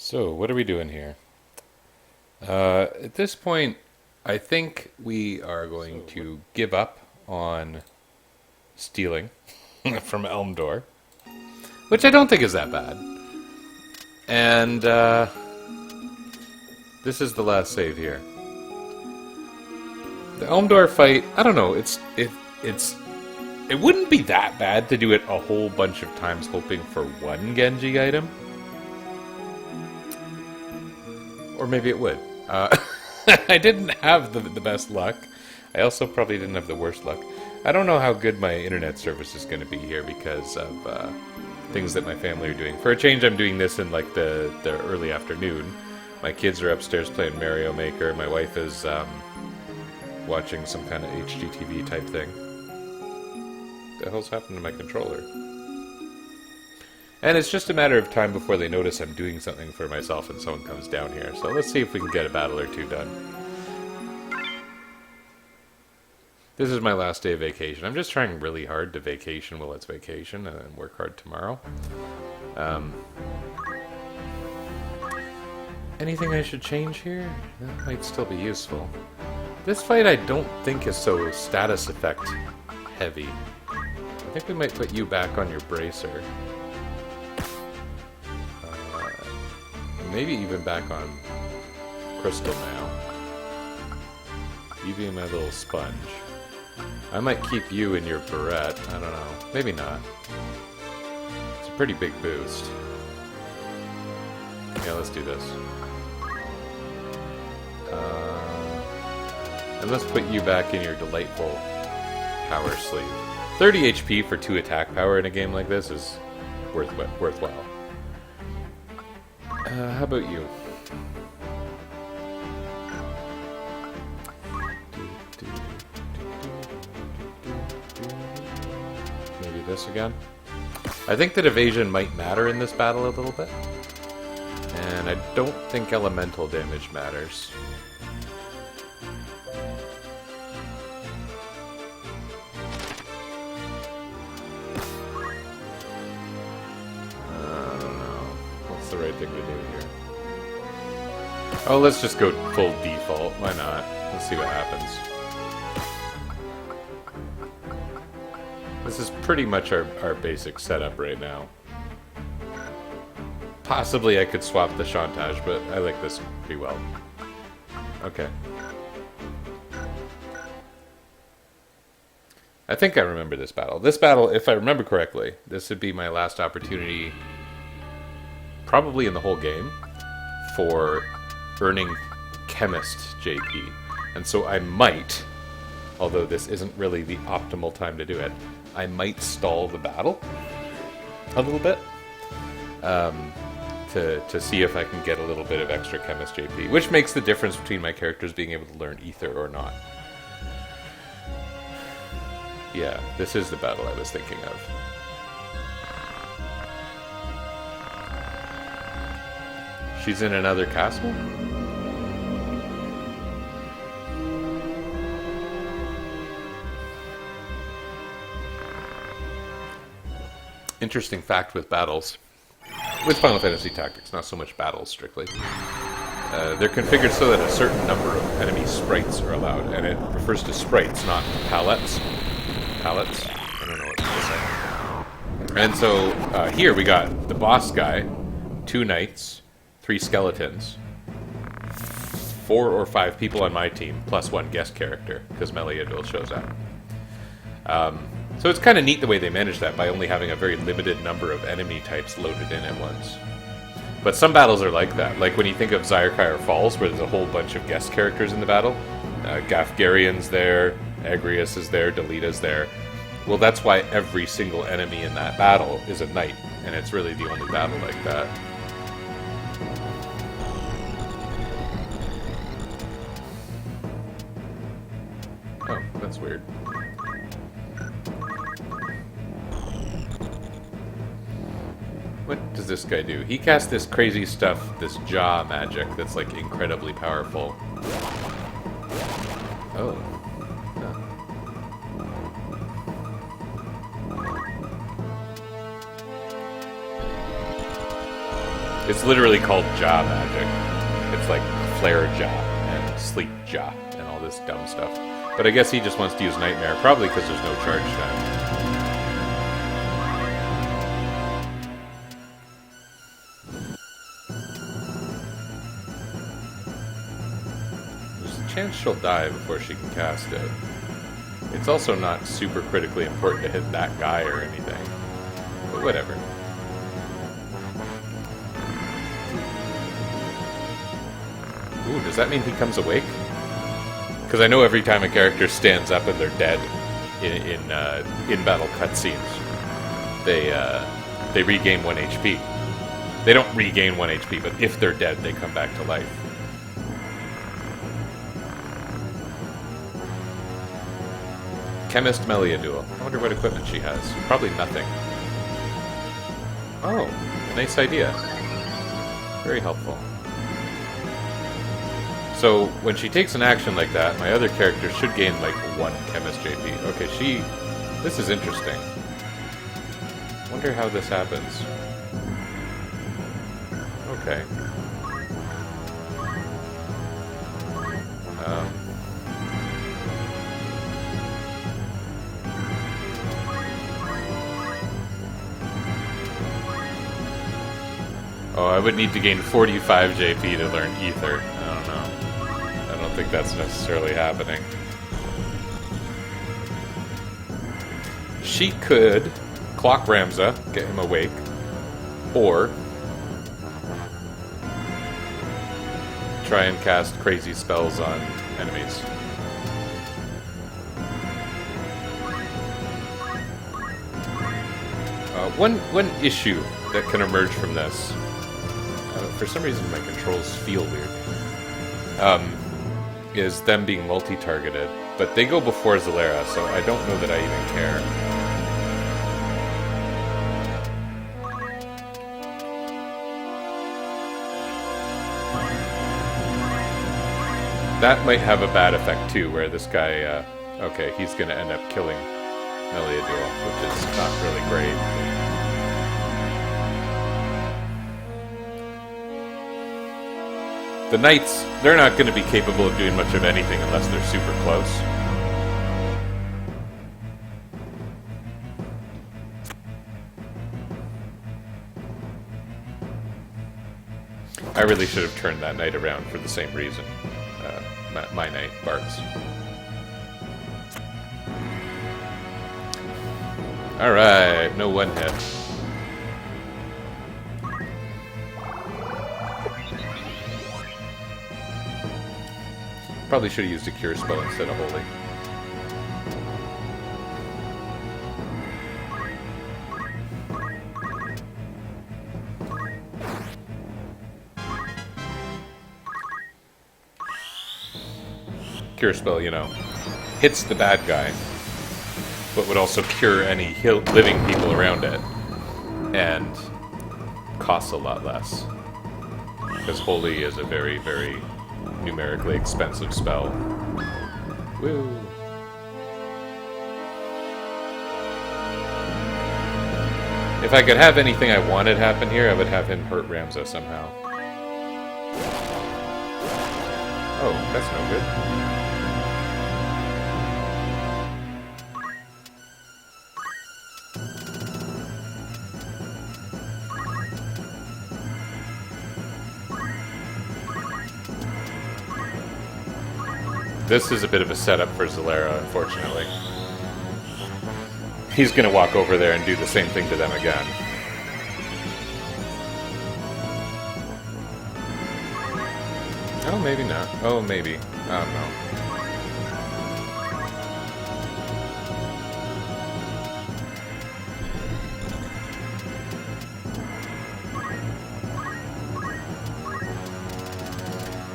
So, what are we doing here? At this point, I think we are going to give up on stealing from Elmdor, which I don't think is that bad. And this is the last save here. The Elmdor fight, I don't know. It wouldn't be that bad to do it a whole bunch of times, hoping for one Genji item. Or maybe it would. I didn't have the best luck. I also probably didn't have the worst luck. I don't know how good my internet service is going to be here because of things that my family are doing. For a change, I'm doing this in like the early afternoon. My kids are upstairs playing Mario Maker. My wife is watching some kind of HGTV type thing. What the hell's happened to my controller? And it's just a matter of time before they notice I'm doing something for myself and someone comes down here. So let's see if we can get a battle or two done. This is my last day of vacation. I'm just trying really hard to vacation while it's vacation and then work hard tomorrow. Anything I should change here? That might still be useful. This fight I don't think is so status effect heavy. I think we might put you back on your bracer. Maybe even back on Crystal now. You being my little sponge. I might keep you in your barrette. I don't know. Maybe not. It's a pretty big boost. Yeah, let's do this. And let's put you back in your delightful power sleeve. 30 HP for 2 attack power in a game like this is worthwhile. How about you? Maybe this again? I think that evasion might matter in this battle a little bit. And I don't think elemental damage matters. The right thing to do here. Oh, let's just go full default. Why not? Let's see what happens. This is pretty much our basic setup right now. Possibly I could swap the Chantage, but I like this pretty well. Okay. I think I remember this battle. This battle, if I remember correctly, this would be my last opportunity probably in the whole game, for earning Chemist JP. And so I might, although this isn't really the optimal time to do it, I might stall the battle a little bit to see if I can get a little bit of extra Chemist JP, which makes the difference between my characters being able to learn Ether or not. Yeah, this is the battle I was thinking of. She's in another castle? Interesting fact with battles. With Final Fantasy Tactics, not so much battles, strictly. They're configured so that a certain number of enemy sprites are allowed, and it refers to sprites, not pallets. Pallets? I don't know what to say. And so, here we got the boss guy, 2 knights, 3 skeletons, 4 or 5 people on my team, plus 1 guest character, because Meliador shows up. So it's kind of neat the way they manage that by only having a very limited number of enemy types loaded in at once. But some battles are like that, like when you think of Zyrkire Falls, where there's a whole bunch of guest characters in the battle. Gafgarion's there, Agrius is there, Delita's there. Well, that's why every single enemy in that battle is a knight, and it's really the only battle like that. Oh, that's weird. What does this guy do? He casts this crazy stuff, this jaw magic that's like incredibly powerful. Oh. It's literally called jaw magic. It's like flare jaw and sleep jaw and all this dumb stuff. But I guess he just wants to use Nightmare, probably because there's no charge time. There's a chance she'll die before she can cast it. It's also not super critically important to hit that guy or anything. But whatever. Ooh, does that mean he comes awake? Because I know every time a character stands up and they're dead in battle cutscenes, they regain 1 HP. They don't regain 1 HP, but if they're dead, they come back to life. Chemist Melia duel. I wonder what equipment she has. Probably nothing. Oh, nice idea. Very helpful. So, when she takes an action like that, my other character should gain, like, 1 Chemist JP. Okay, this is interesting. Wonder how this happens. Okay. Oh, I would need to gain 45 JP to learn Ether. I don't know. I don't think that's necessarily happening. She could clock Ramza, get him awake, or try and cast crazy spells on enemies. One issue that can emerge from this, for some reason my controls feel weird, is them being multi-targeted, but they go before Zalera, so I don't know that I even care. That might have a bad effect too, where this guy, okay, he's gonna end up killing Meliador, which is not really great. The Knights, they're not going to be capable of doing much of anything unless they're super close. I really should have turned that Knight around for the same reason. My Knight, Bart's. Alright, no one hit. Probably should have used a Cure Spell instead of Holy. Cure Spell, you know, hits the bad guy, but would also cure any living people around it, and costs a lot less. Because Holy is a very, very numerically expensive spell. Woo! If I could have anything I wanted happen here, I would have him hurt Ramza somehow. Oh, that's no good. This is a bit of a setup for Zalera, unfortunately. He's gonna walk over there and do the same thing to them again. Oh, maybe not. Oh, maybe. I don't know.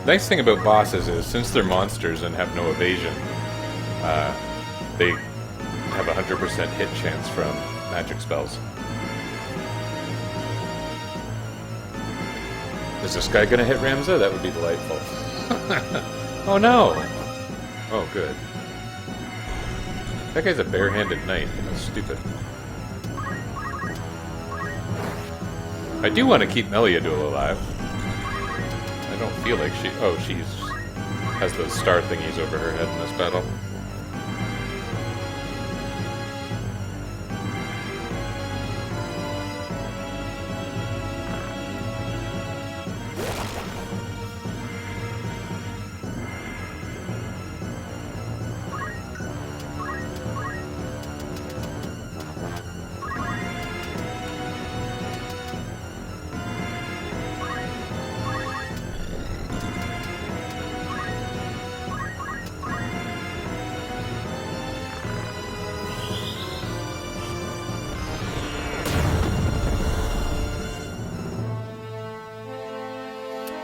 Nice thing about bosses is, since they're monsters and have no evasion, they have a 100% hit chance from magic spells. Is this guy gonna hit Ramza? That would be delightful. Oh no! Oh, good. That guy's a barehanded knight. That's stupid. I do want to keep Meliadul alive. I don't feel like she... Oh, she's... has those star thingies over her head in this battle.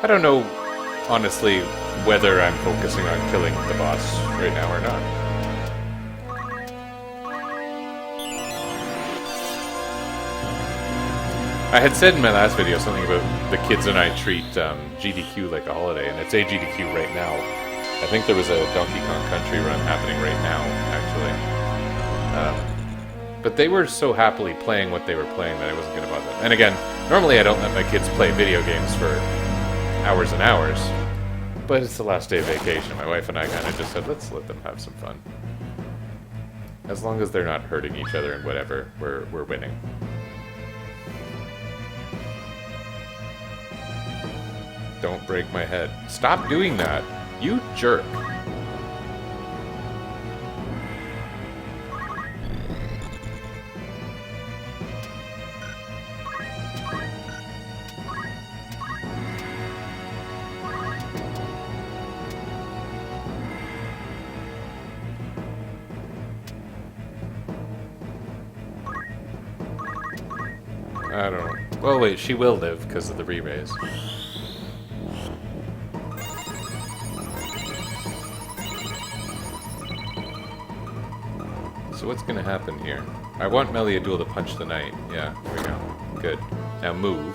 I don't know, honestly, whether I'm focusing on killing the boss right now or not. I had said in my last video something about the kids and I treat GDQ like a holiday, and it's a GDQ right now. I think there was a Donkey Kong Country run happening right now, actually. But they were so happily playing what they were playing that I wasn't going to bother them. And again, normally I don't let my kids play video games for hours and hours, but it's the last day of vacation. My wife and I kind of just said, let's let them have some fun. As long as they're not hurting each other and whatever, we're winning. Don't break my head. Stop doing that, you jerk. I don't know. Well, wait, she will live because of the re-raise. So what's going to happen here? I want Meliadul to punch the knight. Yeah, there we go. Good. Now move.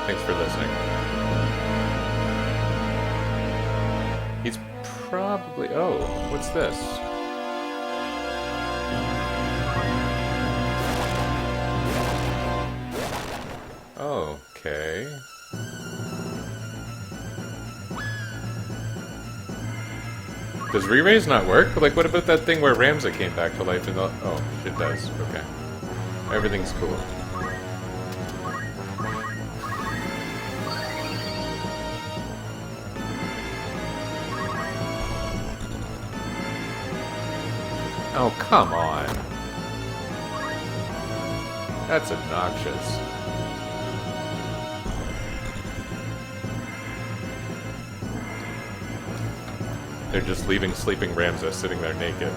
Thanks for listening. He's probably... Oh, what's this? Okay. Does re-raise not work? Like, what about that thing where Ramza came back to life and the... Oh, it does. Okay. Everything's cool. Oh, come on. That's obnoxious. They're just leaving sleeping Ramza sitting there naked.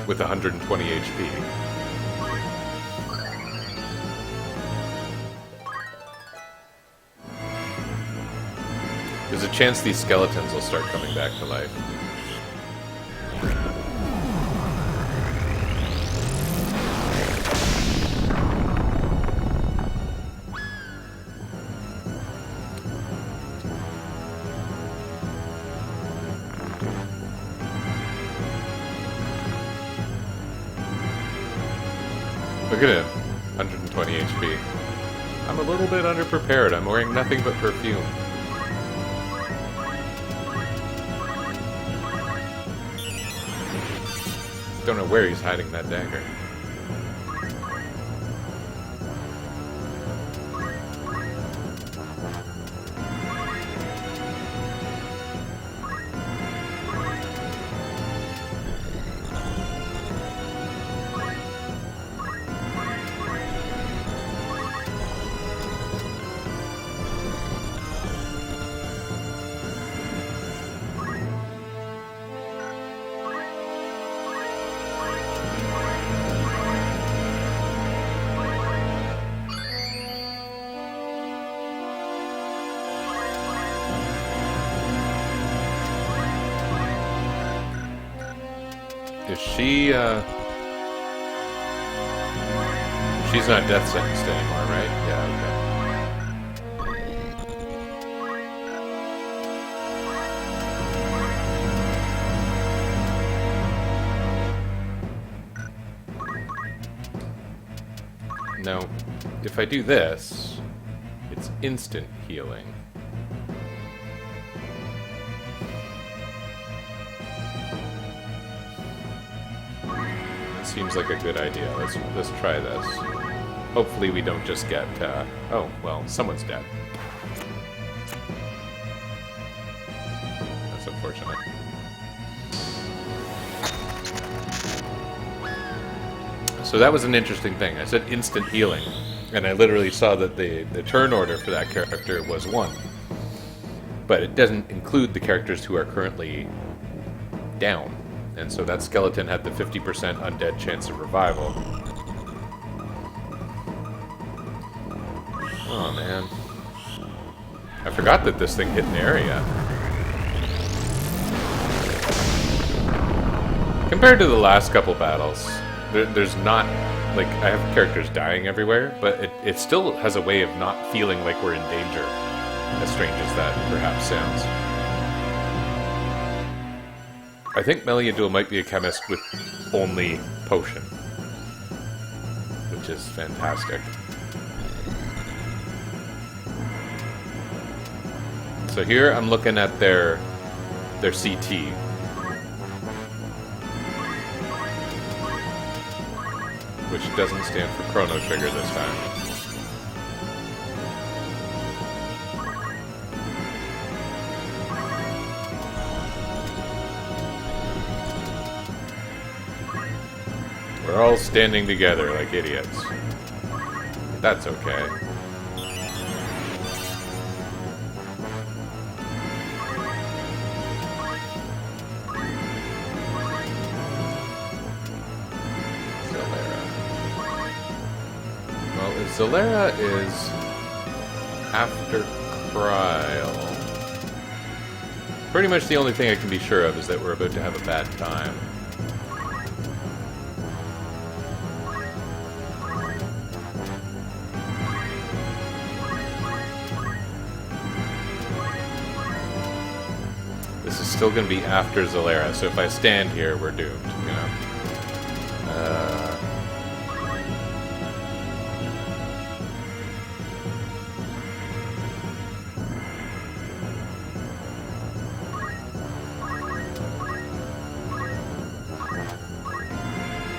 With 120 HP. There's a chance these skeletons will start coming back to life. Look at him, 120 HP. I'm a little bit underprepared. I'm wearing nothing but perfume. Don't know where he's hiding that dagger. Is she, she's not death sentenced anymore, right? Yeah, okay. Now, if I do this, it's instant healing. That seems like a good idea. Let's try this. Hopefully we don't just get, oh, well, someone's dead. That's unfortunate. So that was an interesting thing. I said instant healing, and I literally saw that the turn order for that character was 1. But it doesn't include the characters who are currently down. And so that skeleton had the 50% undead chance of revival. Oh man. I forgot that this thing hit an area. Compared to the last couple battles, there's not, like, I have characters dying everywhere, but it still has a way of not feeling like we're in danger, as strange as that perhaps sounds. I think Meliadul might be a chemist with only potion, which is fantastic. So here I'm looking at their CT. Which doesn't stand for Chrono Trigger this time. We're all standing together like idiots. That's okay. Zolera is after Kryl. Pretty much the only thing I can be sure of is that we're about to have a bad time. This is still going to be after Zolera, so if I stand here, we're doomed, you know?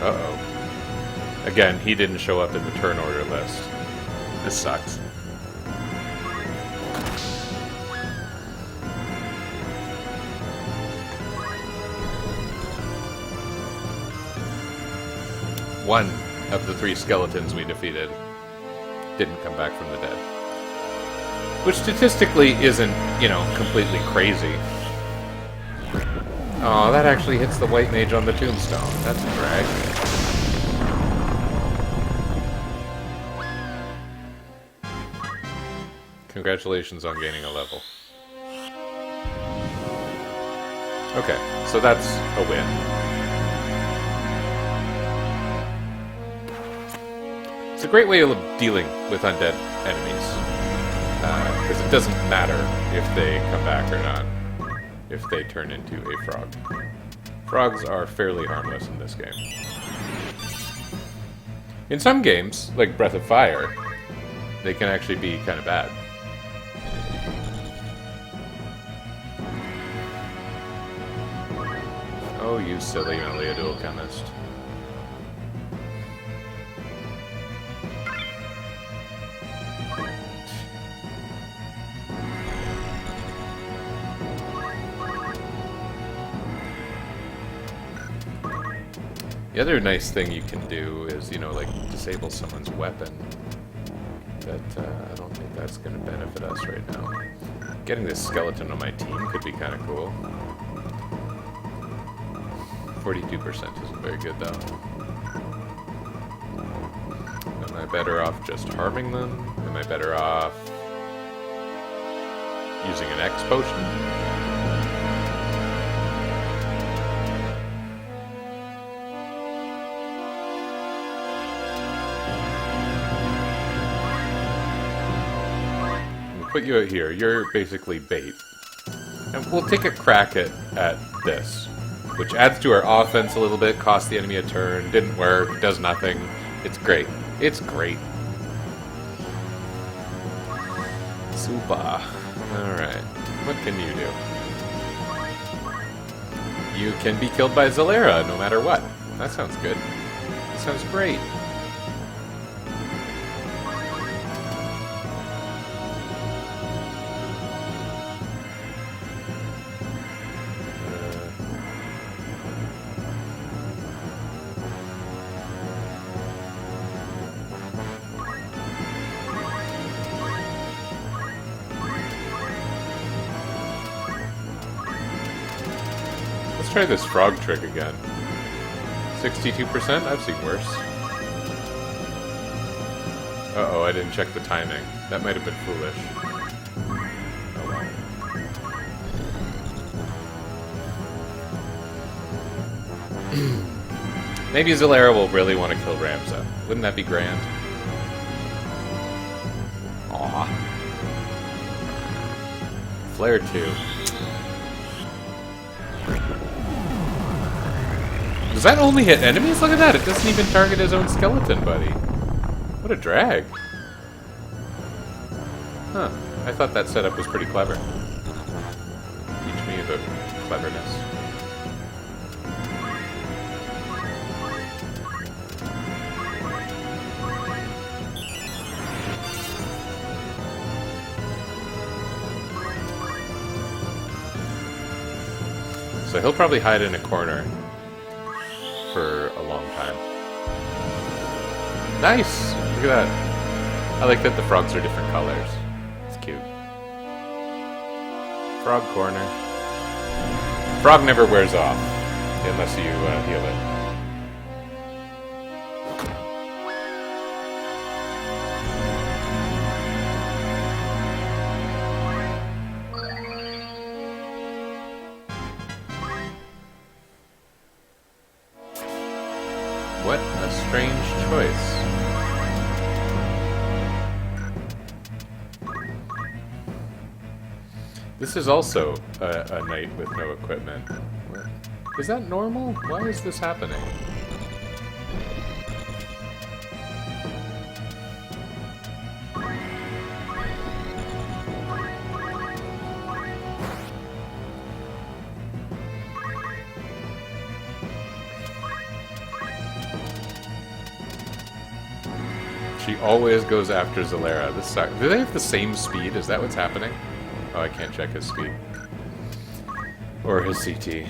Uh-oh. Again, he didn't show up in the turn order list. This sucks. One of the 3 skeletons we defeated didn't come back from the dead. Which statistically isn't, you know, completely crazy. Oh, that actually hits the white mage on the tombstone. That's a drag. Congratulations on gaining a level. Okay, so that's a win. It's a great way of dealing with undead enemies. Because it doesn't matter if they come back or not. If they turn into a frog. Frogs are fairly harmless in this game. In some games, like Breath of Fire, they can actually be kind of bad. Oh, you silly Meliadul chemist. The other nice thing you can do is, you know, like, disable someone's weapon. But I don't think that's going to benefit us right now. Getting this skeleton on my team could be kind of cool. 42% isn't very good, though. Am I better off just harming them? Am I better off using an X potion? Put you out here. You're basically bait. And we'll take a crack at this, which adds to our offense a little bit, cost the enemy a turn, didn't work, does nothing. It's great. It's great. Super. Alright. What can you do? You can be killed by Zalera no matter what. That sounds good. That sounds great. Let's try this frog trick again. 62%? I've seen worse. Uh-oh, I didn't check the timing. That might have been foolish. Oh well. Maybe Zalera will really want to kill Ramza. Wouldn't that be grand? Aw. Flare 2. Does that only hit enemies? Look at that, it doesn't even target his own skeleton buddy. What a drag. Huh. I thought that setup was pretty clever. Teach me about cleverness. So he'll probably hide in a corner for a long time. Nice! Look at that. I like that the frogs are different colors. It's cute. Frog corner. Frog never wears off, unless you heal it. What a strange choice. This is also a knight with no equipment. Is that normal? Why is this happening? She always goes after Zalera. This sucks. Do they have the same speed? Is that what's happening? Oh, I can't check his speed. Or his CT.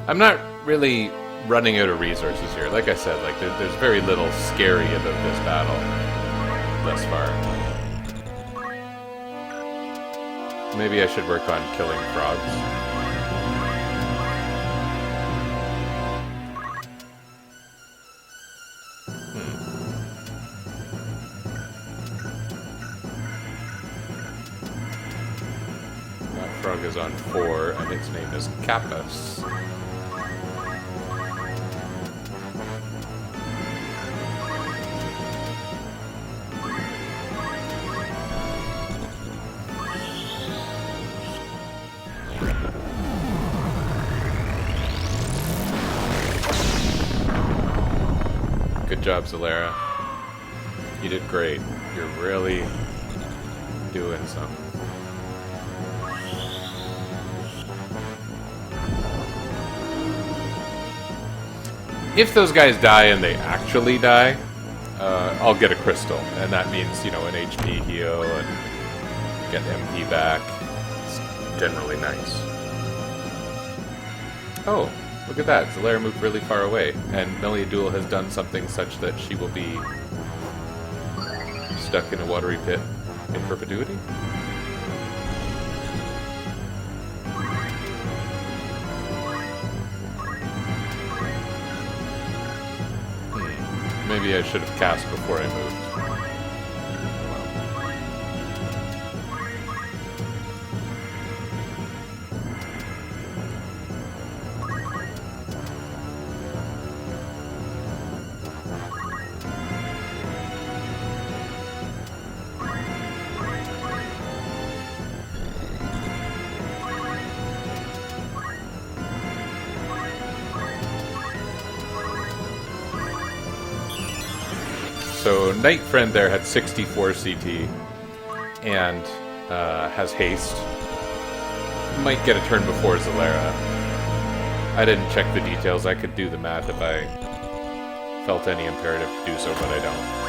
I'm not really running out of resources here. Like I said, like there's very little scary about this battle thus far. Maybe I should work on killing frogs. That frog is on 4, and its name is Kappas. Good job, Zalera. You did great. You're really doing something. If those guys die and they actually die, I'll get a crystal. And that means, you know, an HP heal and get MP back. It's generally nice. Oh. Look at that, Zalera moved really far away, and Meliadul has done something such that she will be stuck in a watery pit in perpetuity? Maybe I should have cast before I moved. So Knight Friend there had 64 CT and has haste. Might get a turn before Zalera. I didn't check the details. I could do the math if I felt any imperative to do so, but I don't.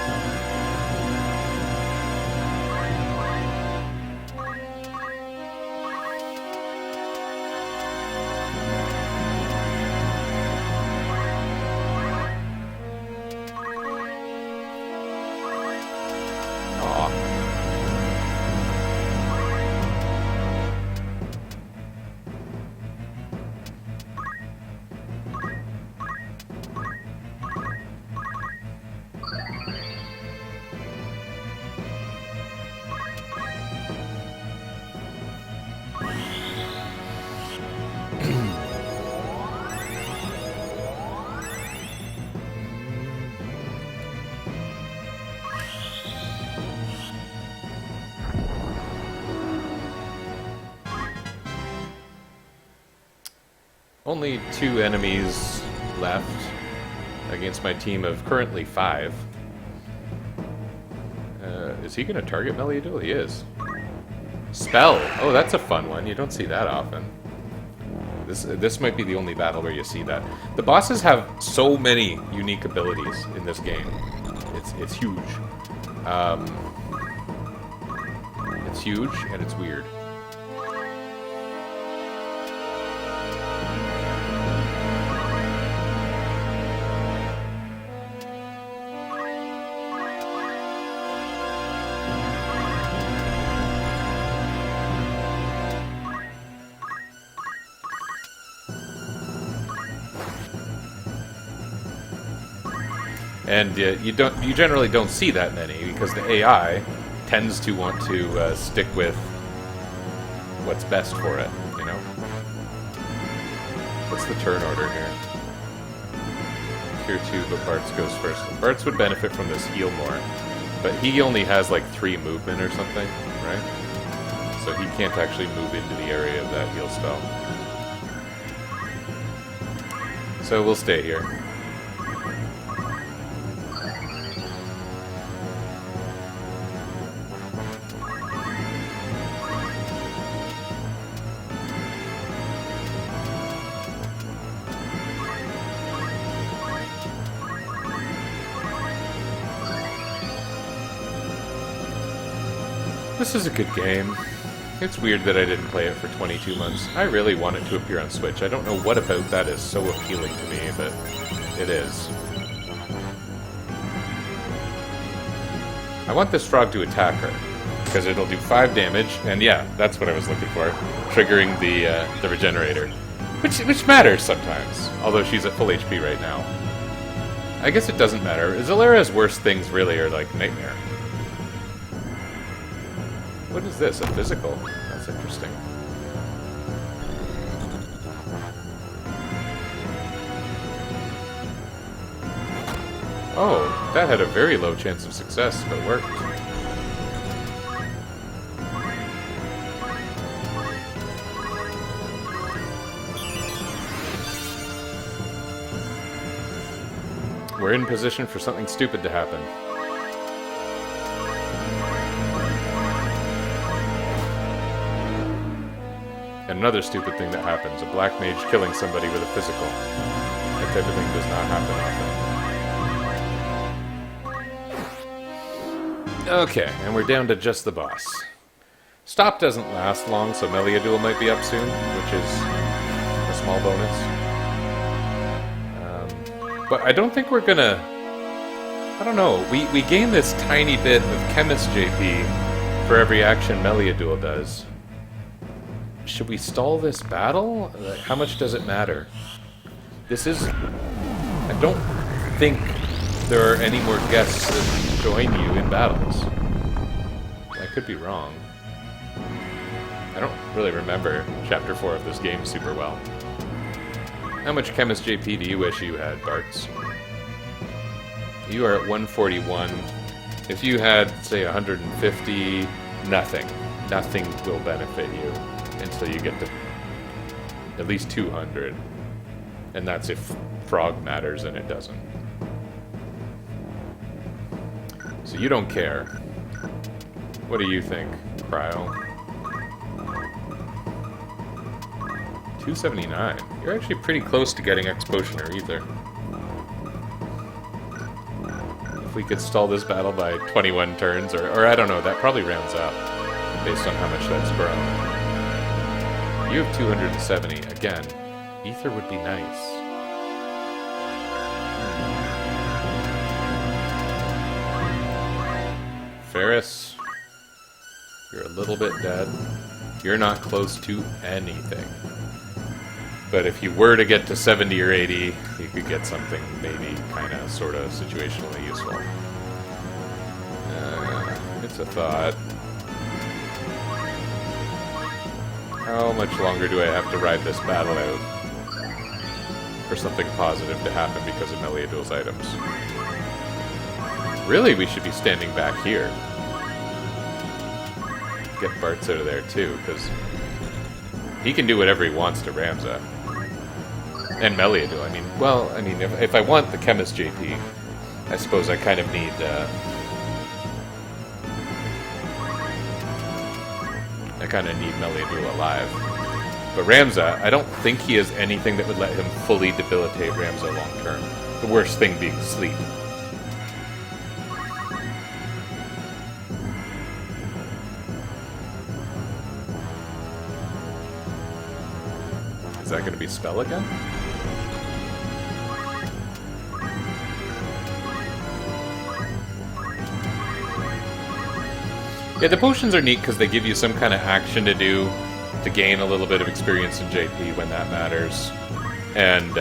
Only 2 enemies left against my team of currently 5. Is he going to target Meliadul? He is. Spell! Oh, that's a fun one. You don't see that often. This might be the only battle where you see that. The bosses have so many unique abilities in this game. It's huge. It's huge, and it's weird. And you generally don't see that many because the AI tends to want to stick with what's best for it, you know? What's the turn order here? Tier 2, but Bartz goes first. Bartz would benefit from this heal more, but he only has like 3 movement or something, right? So he can't actually move into the area of that heal spell. So we'll stay here. This is a good game. It's weird that I didn't play it for 22 months. I really want it to appear on Switch. I don't know what about that is so appealing to me, but it is. I want this frog to attack her, because it'll do 5 damage, and yeah, that's what I was looking for, triggering the regenerator. Which matters sometimes, although she's at full HP right now. I guess it doesn't matter. Zalera's worst things really are like Nightmare. What is this? A physical? That's interesting. Oh, that had a very low chance of success, but worked. We're in position for something stupid to happen. And another stupid thing that happens, a black mage killing somebody with a physical. That type of thing does not happen often. Okay, and we're down to just the boss. Stop doesn't last long, so Meliadul might be up soon, which is a small bonus. But I don't think we're gonna... I don't know, we gain this tiny bit of Chemist JP for every action Meliadul does. Should we stall this battle? How much does it matter? This is... I don't think there are any more guests that join you in battles. I could be wrong. I don't really remember Chapter 4 of this game super well. How much Chemist JP do you wish you had, Bartz? You are at 141. If you had, say, 150, nothing. Nothing will benefit you until you get to at least 200. And that's if Frog matters, and it doesn't. So you don't care. What do you think, Cryo? 279. You're actually pretty close to getting Expotioner Ether. If we could stall this battle by 21 turns, or I don't know, that probably rounds up based on how much that's grown. You have 270. Again, Ether would be nice. Ferris, you're a little bit dead. You're not close to anything. But if you were to get to 70 or 80, you could get something maybe kind of sort of situationally useful. It's a thought. How much longer do I have to ride this battle out for something positive to happen because of Meliadul's items? Really, we should be standing back here. Get Bartz out of there too, because he can do whatever he wants to Ramza. And Meliadul. I mean, if I want the Chemist JP, I suppose I kind of need, Meliadul alive. But Ramza, I don't think he has anything that would let him fully debilitate Ramza long term. The worst thing being sleep. Is that going to be spell again? Yeah, the potions are neat because they give you some kind of action to do to gain a little bit of experience in JP when that matters. And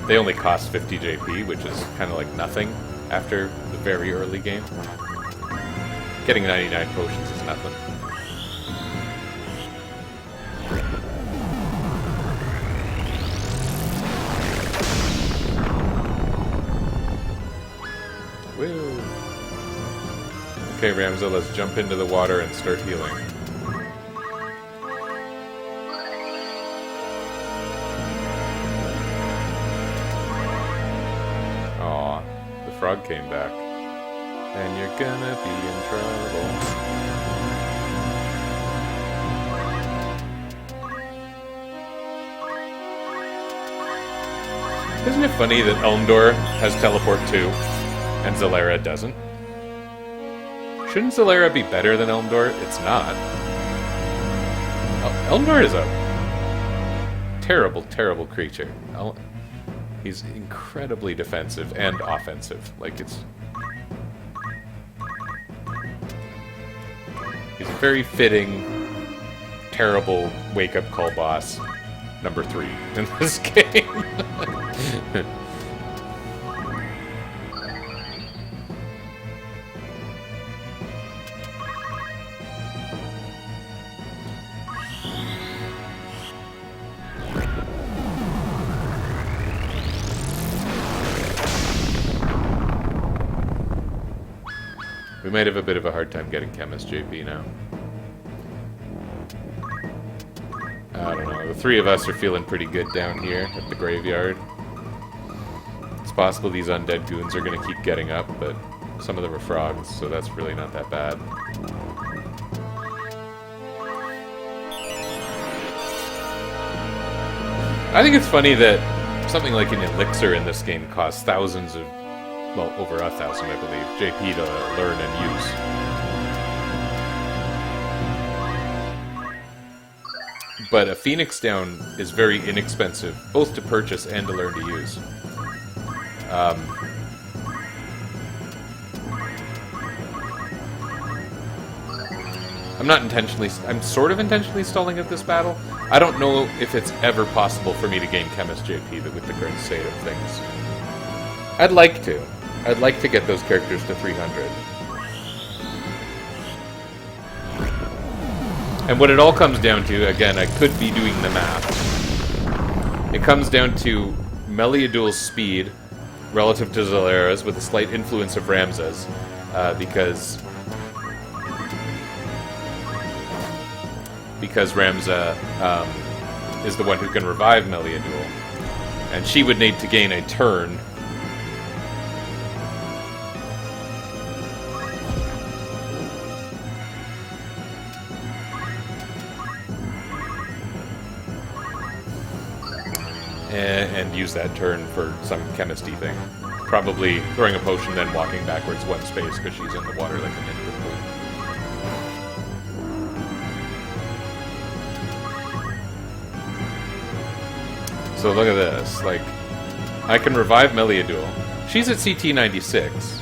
they only cost 50 JP, which is kind of like nothing after the very early game. Getting 99 potions is nothing. Woo! Okay, Ramza, let's jump into the water and start healing. Aw, the frog came back. And you're gonna be in trouble. Isn't it funny that Elmdor has teleport too, and Zalera doesn't? Shouldn't Zalera be better than Elmdor? It's not. Elmdor is a terrible, terrible creature. He's incredibly defensive and offensive. Like, it's... He's a very fitting, terrible wake-up call boss. Number 3 in this game. We might have a bit of a hard time getting Chemist JP now. I don't know. The 3 of us are feeling pretty good down here at the graveyard. It's possible these undead goons are going to keep getting up, but some of them are frogs, so that's really not that bad. I think it's funny that something like an elixir in this game costs thousands of, well, over 1,000, I believe, JP to learn and use. But a Phoenix Down is very inexpensive, both to purchase and to learn to use. I'm sort of intentionally stalling at this battle. I don't know if it's ever possible for me to gain Chemist JP with the current state of things. I'd like to. I'd like to get those characters to 300. And what it all comes down to, again, I could be doing the math. It comes down to Meliadul's speed relative to Zalera's with a slight influence of Ramza's, because Ramza is the one who can revive Meliadul, and she would need to gain a turn and use that turn for some chemisty thing. Probably throwing a potion, then walking backwards one space because she's in the water like a ninja. So look at this. Like, I can revive Meliadul. She's at CT 96.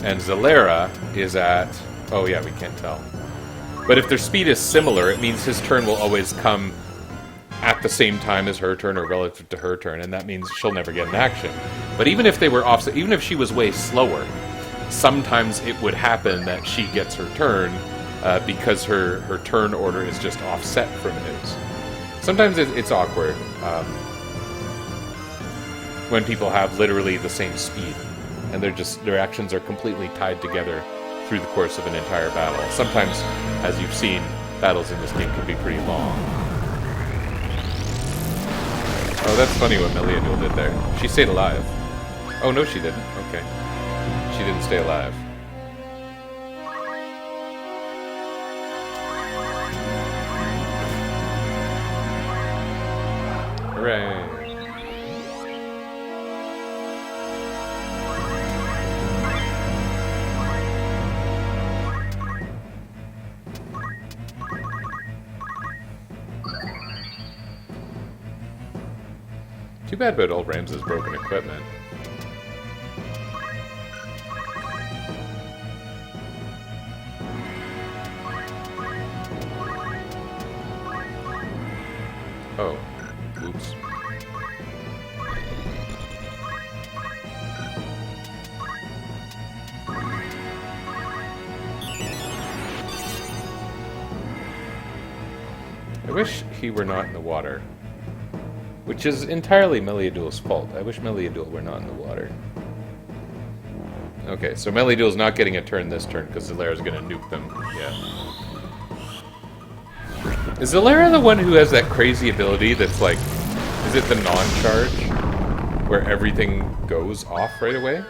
And Zalera is at... Oh yeah, we can't tell. But if their speed is similar, it means his turn will always come at the same time as her turn or relative to her turn, and that means she'll never get an action. But even if they were offset, even if she was way slower, sometimes it would happen that she gets her turn because her turn order is just offset from his. Sometimes it's awkward when people have literally the same speed, and their actions are completely tied together through the course of an entire battle. Sometimes, as you've seen, battles in this game can be pretty long. Oh, that's funny what Meliadul did there. She stayed alive. Oh, no, she didn't. Okay. She didn't stay alive. Hooray. Too bad about old Rams's broken equipment. Oh. Oops. I wish he were not in the water. Which is entirely Meliadul's fault. I wish Meliadul were not in the water. Okay, so Meliadul's not getting a turn this turn because Zalera's gonna nuke them. Yeah. Is Zalera the one who has that crazy ability that's like... Is it the non-charge? Where everything goes off right away?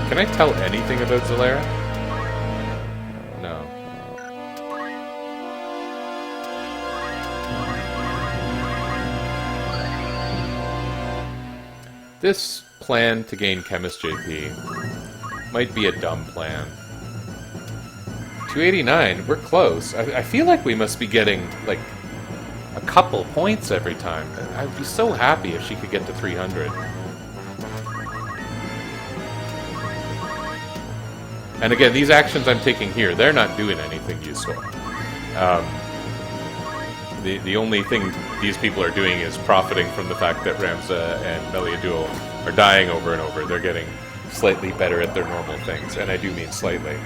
Can I tell anything about Zalera? No. This plan to gain Chemist JP might be a dumb plan. 289, we're close. I feel like we must be getting, like, a couple points every time. I'd be so happy if she could get to 300. And again, these actions I'm taking here, they're not doing anything useful. The only thing these people are doing is profiting from the fact that Ramza and Meliadul are dying over and over. They're getting slightly better at their normal things, and I do mean slightly.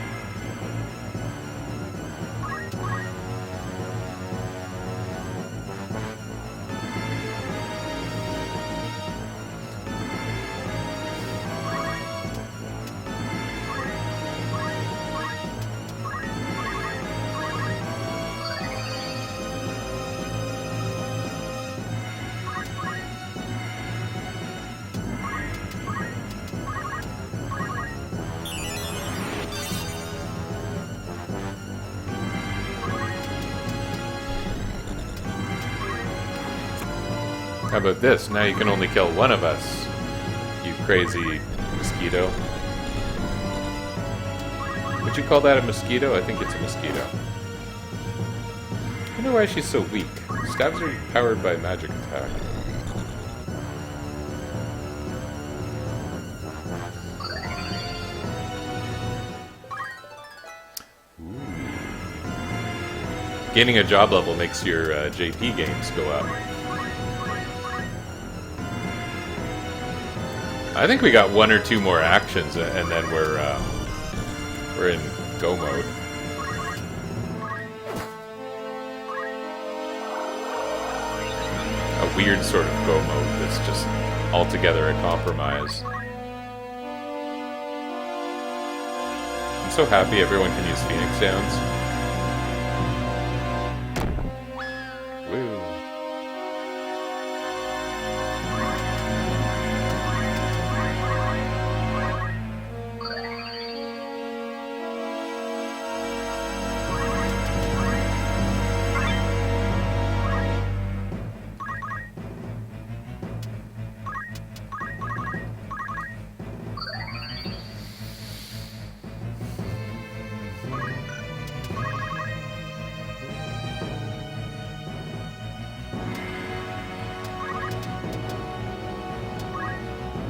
How about this? Now you can only kill one of us, you crazy mosquito. Would you call that a mosquito? I think it's a mosquito. I wonder why she's so weak. Stabs are powered by magic attack. Ooh. Gaining a job level makes your JP gains go up. I think we got one or two more actions, and then we're in go mode. A weird sort of go mode that's just altogether a compromise. I'm so happy everyone can use Phoenix sounds. Woo.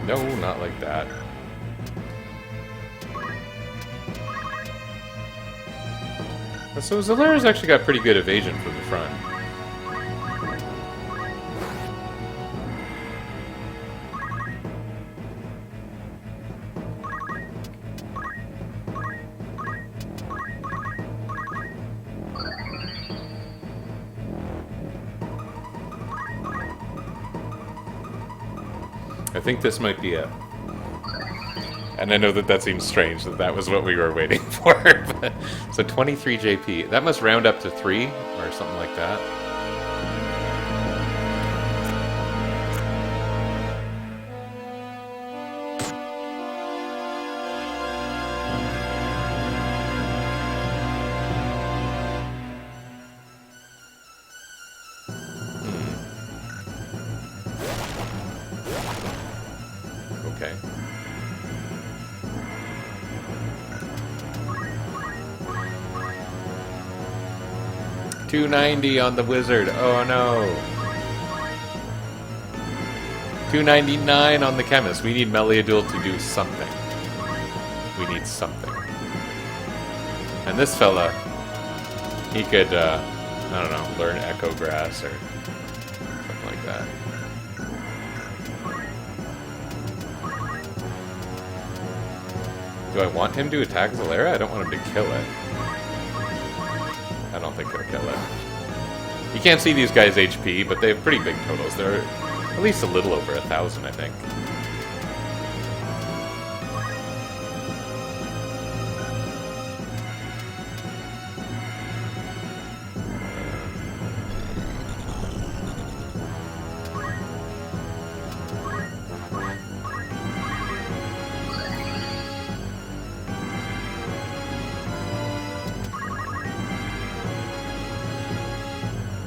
No, not like that. So Zalara's actually got pretty good evasion from the front. I think this might be it. And I know that seems strange that that was what we were waiting for. But, so 23 JP. That must round up to 3 or something like that. Okay. $290 on the wizard. Oh no. $299 on the chemist. We need Meliadul to do something. We need something. And this fella, he could, I don't know, learn Echo Grass or something like that. Do I want him to attack Zalara? I don't want him to kill it. I don't think he'll kill it. You can't see these guys' HP, but they have pretty big totals. They're at least a little over 1,000, I think.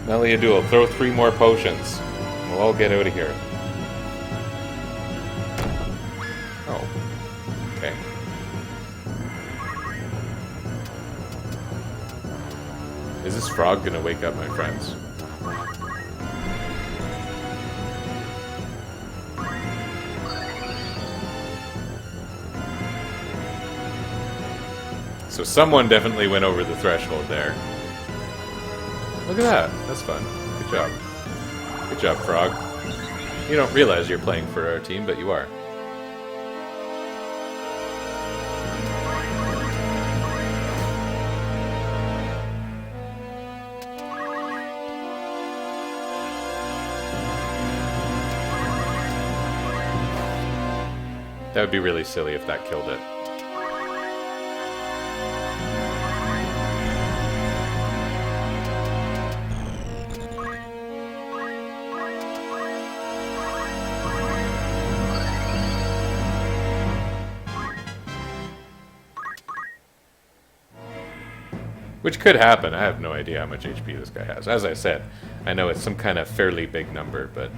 Meliadul, throw 3 more potions. We'll all get out of here. Oh. Okay. Is this frog gonna wake up my friends? So someone definitely went over the threshold there. Look at that. That's fun. Good job. Good job, Frog. You don't realize you're playing for our team, but you are. That would be really silly if that killed it. Which could happen. I have no idea how much HP this guy has. As I said, I know it's some kind of fairly big number, but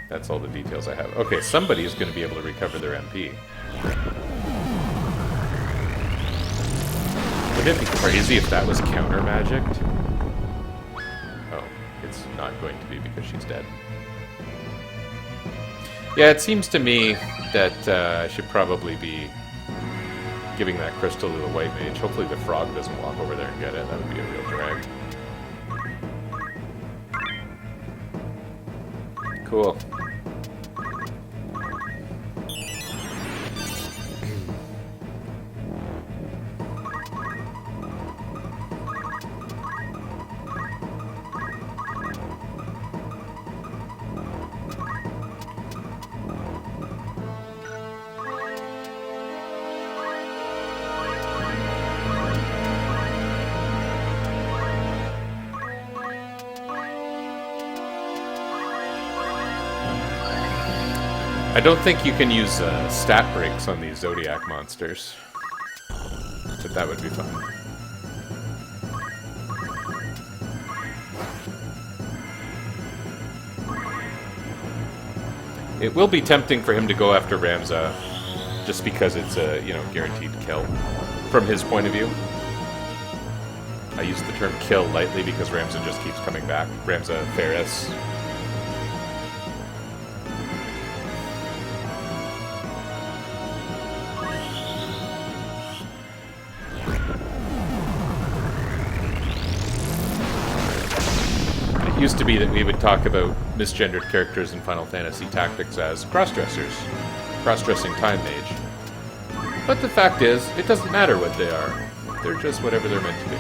that's all the details I have. Okay, somebody is going to be able to recover their MP. Wouldn't it be crazy if that was counter-magicked? Oh, it's not going to be because she's dead. Yeah, it seems to me that I should probably be giving that crystal to the white mage. Hopefully the frog doesn't walk over there and get it. That would be a real drag. Cool. I don't think you can use stat breaks on these Zodiac monsters, but that would be fun. It will be tempting for him to go after Ramza, just because it's a, you know, guaranteed kill, from his point of view. I use the term kill lightly because Ramza just keeps coming back. Ramza Ferris. used to be that we would talk about misgendered characters in Final Fantasy Tactics as cross-dressers, cross-dressing time mage. But the fact is, it doesn't matter what they are. They're just whatever they're meant to be.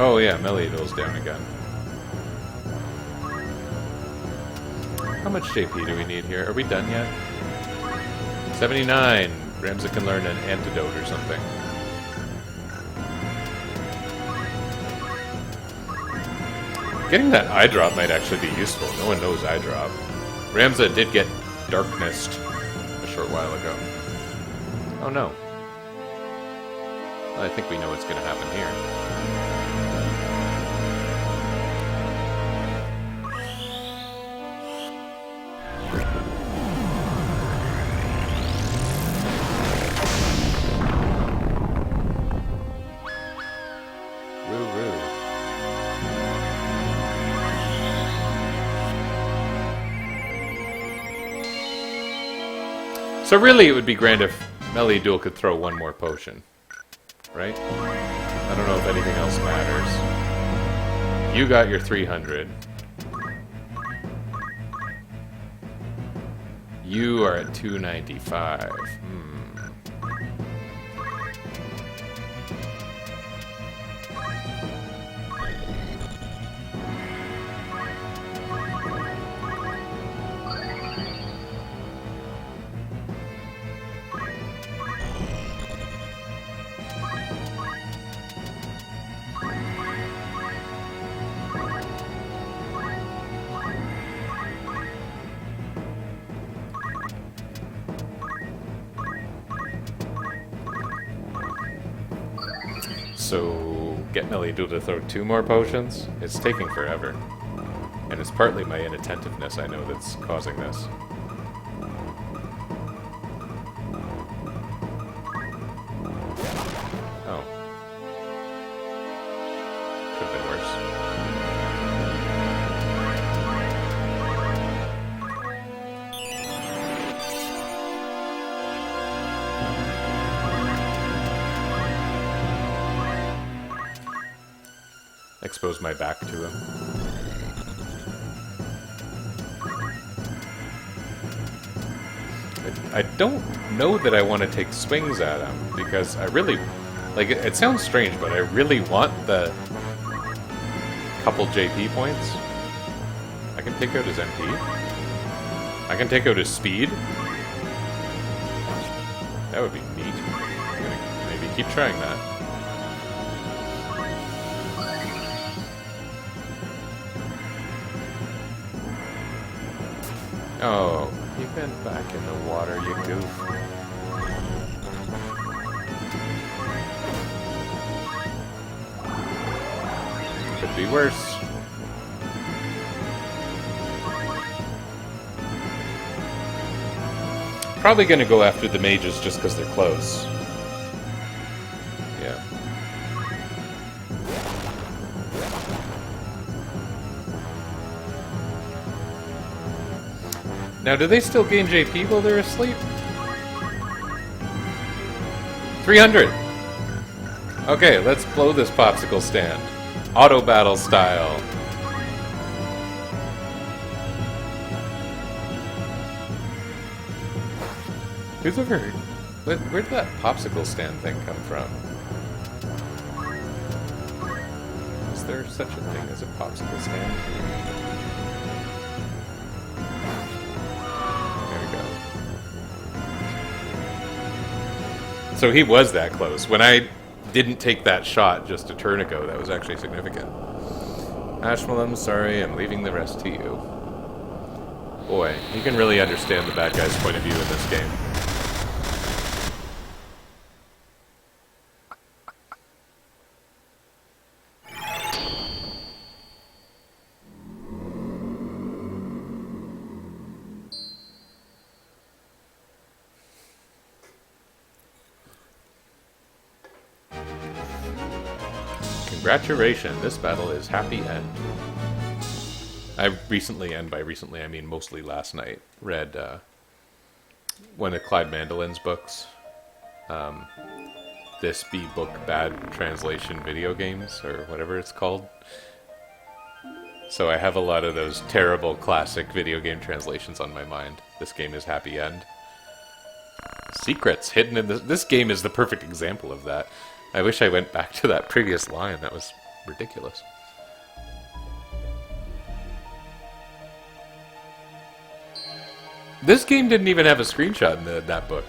Oh yeah, Meliodol's down again. How much JP do we need here? Are we done yet? 79! Ramza can learn an antidote or something. Getting that eye drop might actually be useful. No one knows eye drop. Ramza did get darknessed a short while ago. Oh no. Well, I think we know what's going to happen here. So really, it would be grand if Meliodol could throw one more potion, right? I don't know if anything else matters. You got your 300. You are at 295. So, get Meliodol to throw 2 more potions? It's taking forever. And it's partly my inattentiveness, I know, that's causing this. Oh. Could have been worse. Expose my back to him. I don't know that I want to take swings at him, because I really... Like, it sounds strange, but I really want the couple JP points. I can take out his MP. I can take out his speed. That would be neat. I'm gonna maybe keep trying that. Oh, you went back in the water, you goof. Could be worse. Probably gonna go after the mages just because they're close. Yeah. Now, do they still gain JP while they're asleep? 300! Okay, let's blow this popsicle stand. Auto battle style. Who's ever... Where did that popsicle stand thing come from? Is there such a thing as a popsicle stand? So he was that close. When I didn't take that shot just a turn ago, that was actually significant. Ashmalem, sorry, I'm leaving the rest to you. Boy, you can really understand the bad guy's point of view in this game. Congratulations, this battle is happy end. I recently, and by recently I mean mostly last night, read one of Clyde Mandelin's books. This B-Book Bad Translation Video Games, or whatever it's called. So I have a lot of those terrible classic video game translations on my mind. This game is happy end. Secrets hidden in this game is the perfect example of that. I wish I went back to that previous line. That was ridiculous. This game didn't even have a screenshot in that book.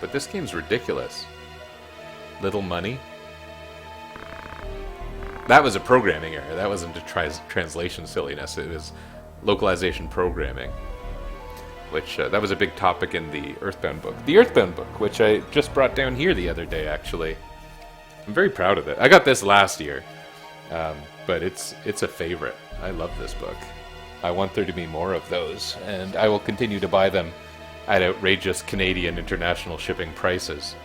But this game's ridiculous. Little money. That was a programming error. That wasn't a translation silliness. It was localization programming. Which, that was a big topic in the Earthbound book. The Earthbound book, which I just brought down here the other day, actually. I'm very proud of it. I got this last year. But it's a favorite. I love this book. I want there to be more of those. And I will continue to buy them at outrageous Canadian international shipping prices.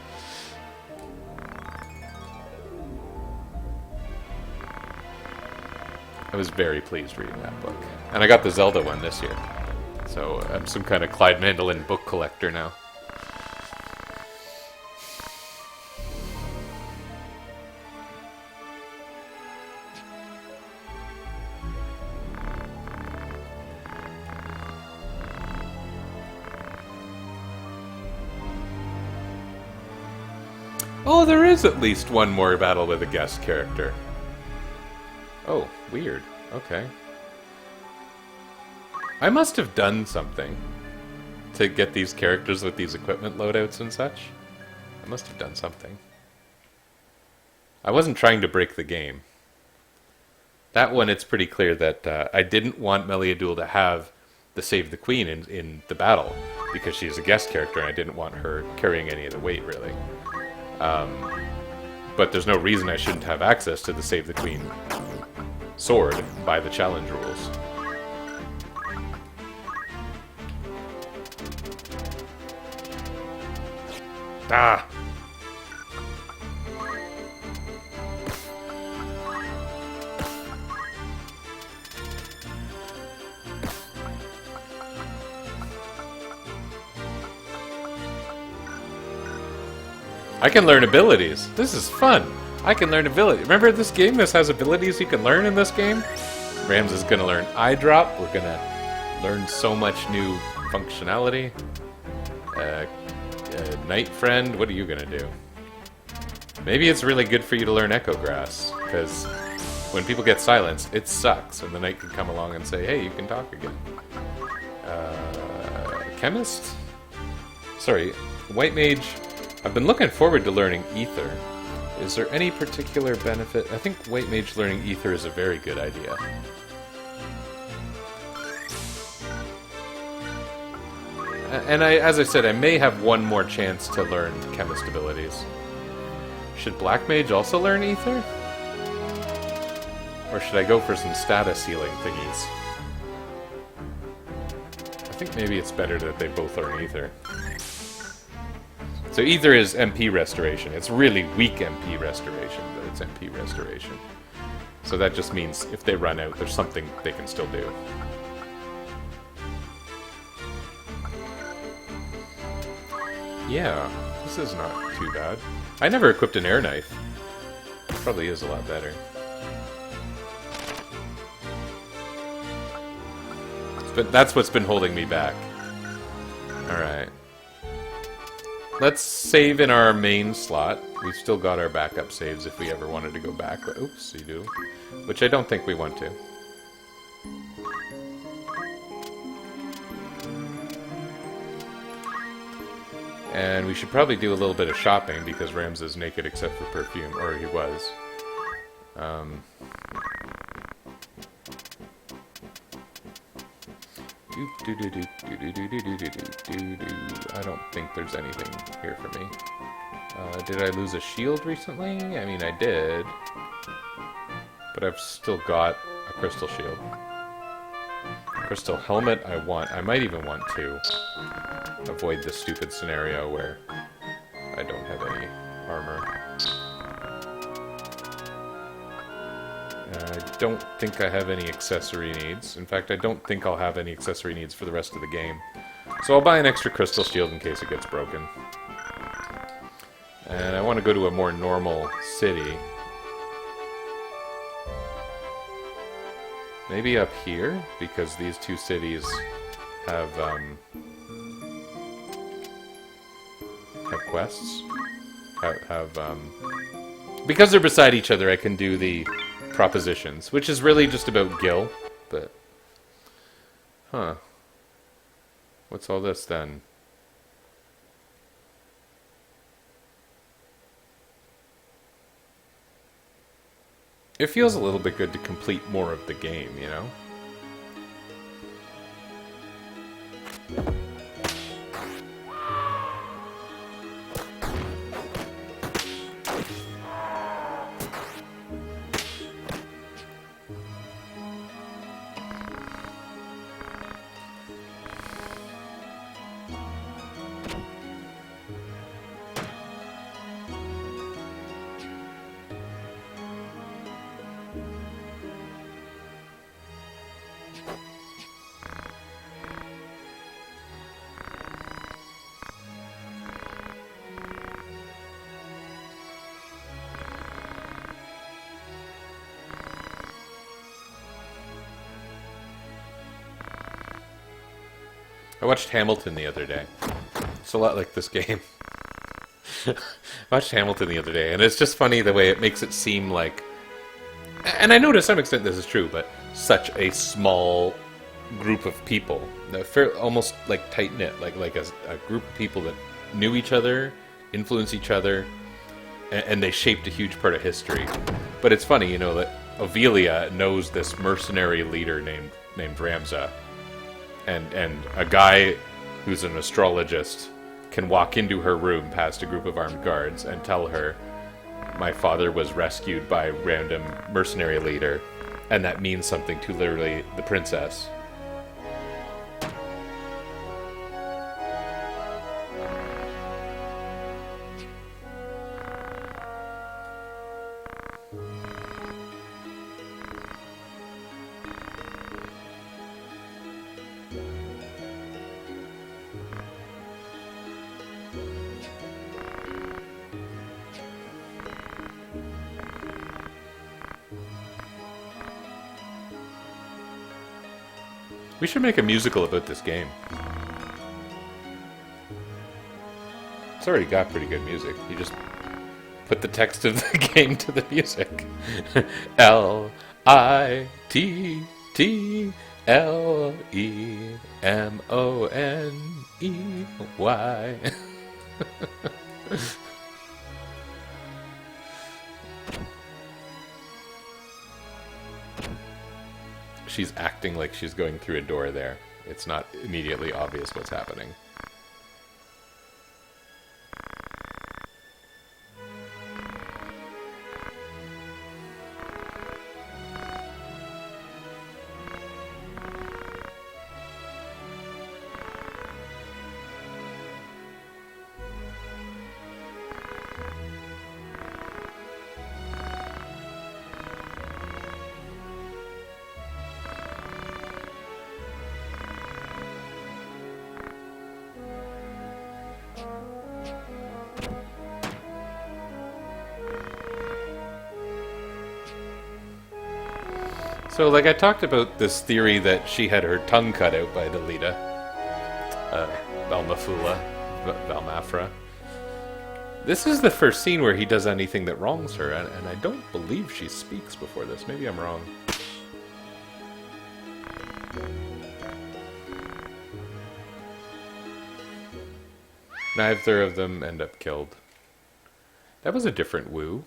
I was very pleased reading that book. And I got the Zelda one this year. So I'm some kind of Clyde Mandelin book collector now. Oh, there is at least one more battle with a guest character. Oh, weird. Okay. I must have done something to get these characters with these equipment loadouts and such. I must have done something. I wasn't trying to break the game. That one, it's pretty clear that I didn't want Meliadul to have the Save the Queen in the battle, because she's a guest character and I didn't want her carrying any of the weight, really. But there's no reason I shouldn't have access to the Save the Queen sword by the challenge rules. Ah! I can learn abilities. This is fun. I can learn abilities. Remember this game? This has abilities you can learn in this game? Rams is going to learn eye drop. We're going to learn so much new functionality. Night Friend, what are you going to do? Maybe it's really good for you to learn Echo Grass, because when people get silenced, it sucks, and the Knight can come along and say, hey, you can talk again. Chemist? Sorry, White Mage. I've been looking forward to learning Ether. Is there any particular benefit? I think White Mage learning Ether is a very good idea. And as I said, I may have one more chance to learn Chemist abilities. Should Black Mage also learn Ether? Or should I go for some status healing thingies? I think maybe it's better that they both learn Ether. So Ether is MP restoration. It's really weak MP restoration, but it's MP restoration. So that just means if they run out, there's something they can still do. Yeah, this is not too bad. I never equipped an air knife. It probably is a lot better. But that's what's been holding me back. Alright. Let's save in our main slot. We've still got our backup saves if we ever wanted to go back. Oops, we do. Which I don't think we want to. And we should probably do a little bit of shopping because Rams is naked except for perfume, or he was. I don't think there's anything here for me. Did I lose a shield recently? I mean, I did. But I've still got a crystal shield. Crystal helmet I want. I might even want to avoid this stupid scenario where I don't have any armor. I don't think I have any accessory needs. In fact, I don't think I'll have any accessory needs for the rest of the game. So I'll buy an extra crystal shield in case it gets broken. And I want to go to a more normal city. Maybe up here, because these two cities have quests. Because they're beside each other, I can do the propositions, which is really just about Gil, but... Huh. What's all this, then? It feels a little bit good to complete more of the game, you know? I watched Hamilton the other day. It's a lot like this game. I watched Hamilton the other day, and it's just funny the way it makes it seem like... And I know to some extent this is true, but such a small group of people. Almost like tight-knit, like a group of people that knew each other, influenced each other, and they shaped a huge part of history. But it's funny, you know, that Ovelia knows this mercenary leader named Ramza. And a guy who's an astrologist can walk into her room past a group of armed guards and tell her, my father was rescued by a random mercenary leader, and that means something to literally the princess. We should make a musical about this game. It's already got pretty good music. You just put the text of the game to the music. Little-I-T-T-L-E-M-O-N-E-Y. She's acting like she's going through a door there. It's not immediately obvious what's happening. So, like, I talked about this theory that she had her tongue cut out by Delita, Valmafra. This is the first scene where he does anything that wrongs her, and I don't believe she speaks before this. Maybe I'm wrong. Neither of them end up killed. That was a different woo.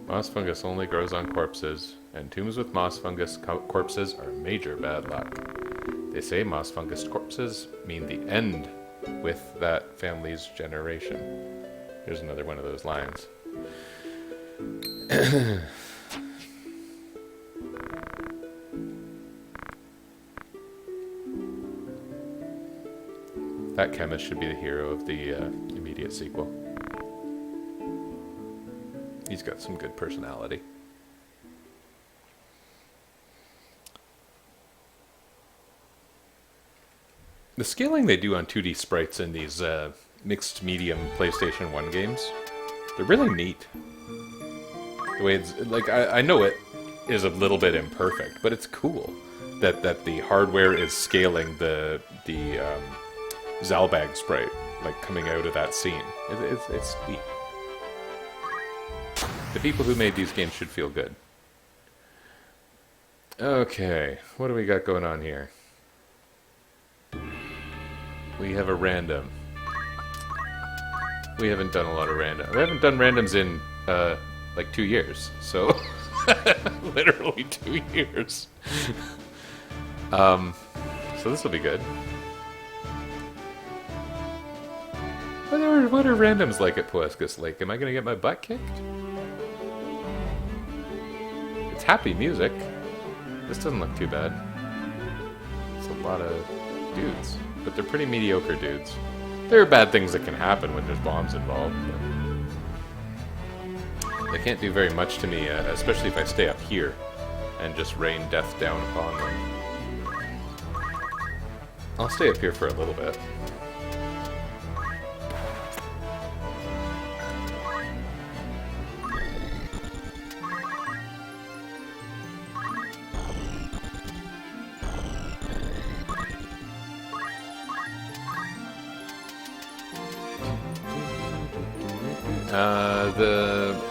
Moss fungus only grows on corpses, and tombs with moss fungus corpses are major bad luck. They say moss fungus corpses mean the end with that family's generation. Here's another one of those lines. That chemist should be the hero of the immediate sequel. He's got some good personality. The scaling they do on 2D sprites in these mixed medium PlayStation 1 games, they're really neat. The way it's, like, I know it is a little bit imperfect, but it's cool that the hardware is scaling the Zalbag sprite, like, coming out of that scene. It's neat. The people who made these games should feel good. Okay, what do we got going on here? We have a random. We haven't done a lot of random. We haven't done randoms in, like 2 years. So, literally 2 years. So this will be good. What are randoms like at Poescus Lake? Am I gonna get my butt kicked? It's happy music. This doesn't look too bad. It's a lot of dudes. But they're pretty mediocre dudes. There are bad things that can happen when there's bombs involved, but they can't do very much to me, especially if I stay up here and just rain death down upon them. I'll stay up here for a little bit.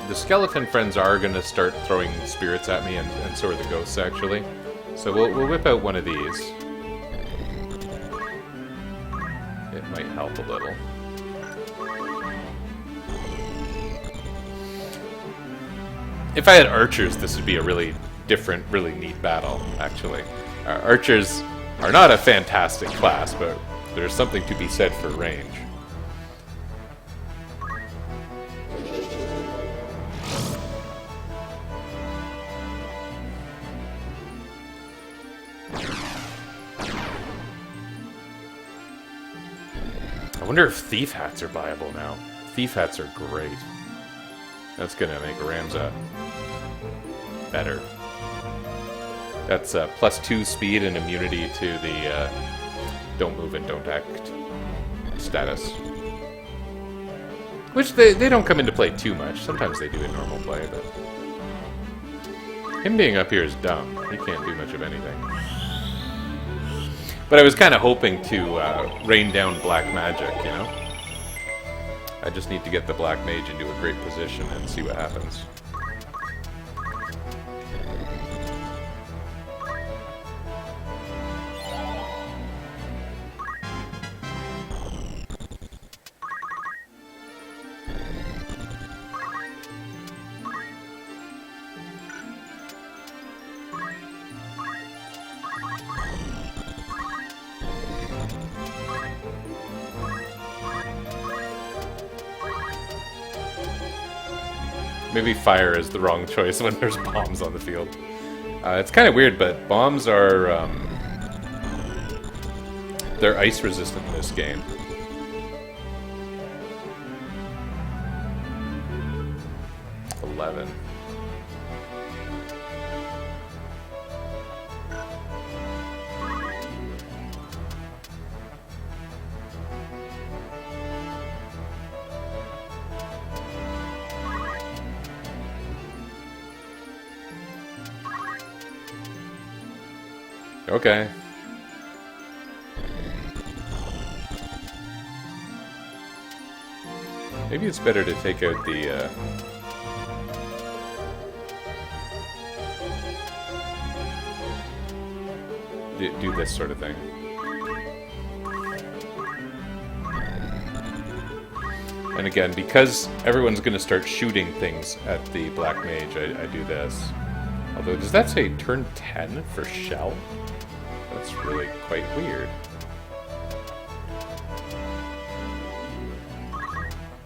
The skeleton friends are going to start throwing spirits at me, and so are the ghosts, actually. So we'll whip out one of these. It might help a little. If I had archers, this would be a really different, really neat battle, actually. Archers are not a fantastic class, but there's something to be said for range. I wonder if thief hats are viable now. Thief hats are great. That's gonna make Ramza better. That's +2 speed and immunity to the don't move and don't act status. Which they don't come into play too much. Sometimes they do in normal play, but him being up here is dumb. He can't do much of anything. But I was kind of hoping to rain down black magic, you know? I just need to get the black mage into a great position and see what happens. Maybe fire is the wrong choice when there's bombs on the field. It's kind of weird, but bombs are... they're ice resistant in this game. $11. Okay. Maybe it's better to take out the, do this sort of thing. And again, because everyone's going to start shooting things at the Black Mage, I do this. Although, does that say turn 10 for Shell? That's really quite weird.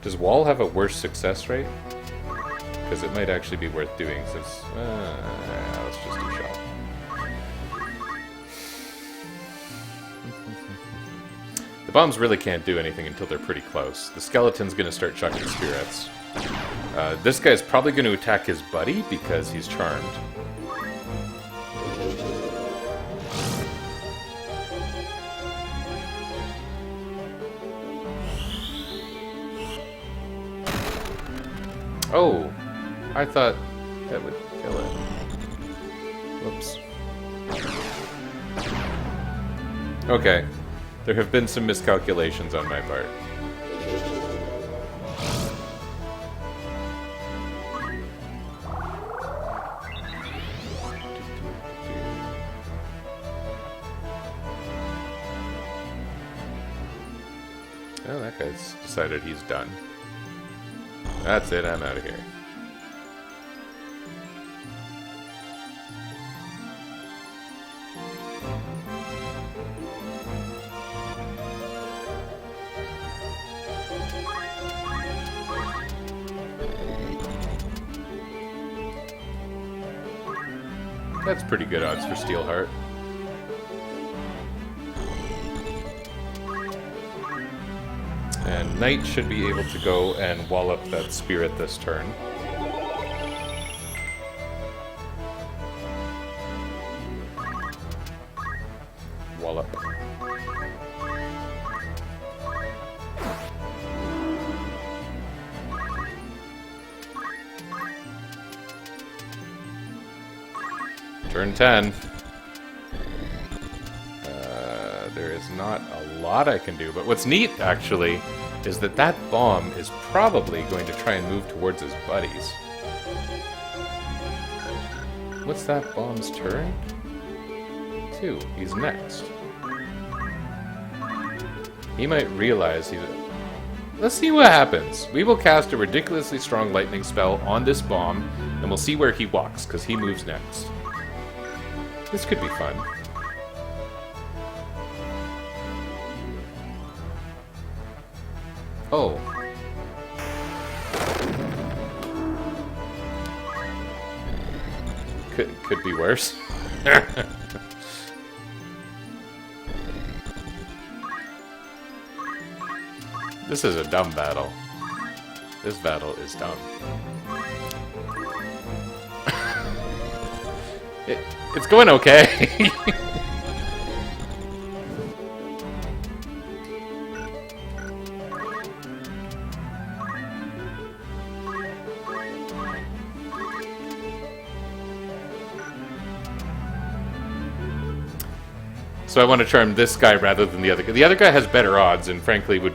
Does Wall have a worse success rate? Because it might actually be worth doing, since... let's just do Shell. The bombs really can't do anything until they're pretty close. The skeleton's going to start chucking spirits. This guy's probably going to attack his buddy because he's charmed. Oh, I thought that would kill it. Whoops. Okay. There have been some miscalculations on my part. Oh, that guy's decided he's done. That's it, I'm out of here. That's pretty good odds for Steelheart. And Knight should be able to go and wall up that spirit this turn. Wall up. Turn 10. There is not a lot I can do, but what's neat, actually, is that that bomb is probably going to try and move towards his buddies. What's that bomb's turn? 2. He's next. He might realize he's... Let's see what happens. We will cast a ridiculously strong lightning spell on this bomb, and we'll see where he walks, because he moves next. This could be fun. Oh. Could be worse. This is a dumb battle. This battle is dumb. It's going okay. So I want to charm this guy rather than the other guy. The other guy has better odds and frankly would,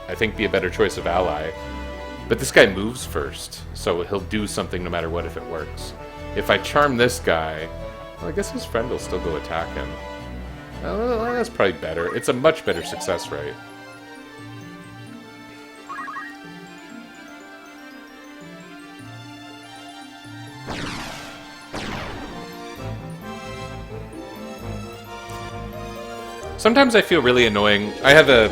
I think, be a better choice of ally. But this guy moves first, so he'll do something no matter what if it works. If I charm this guy, well, I guess his friend will still go attack him. Well, that's probably better. It's a much better success rate. Sometimes I feel really annoying. I have a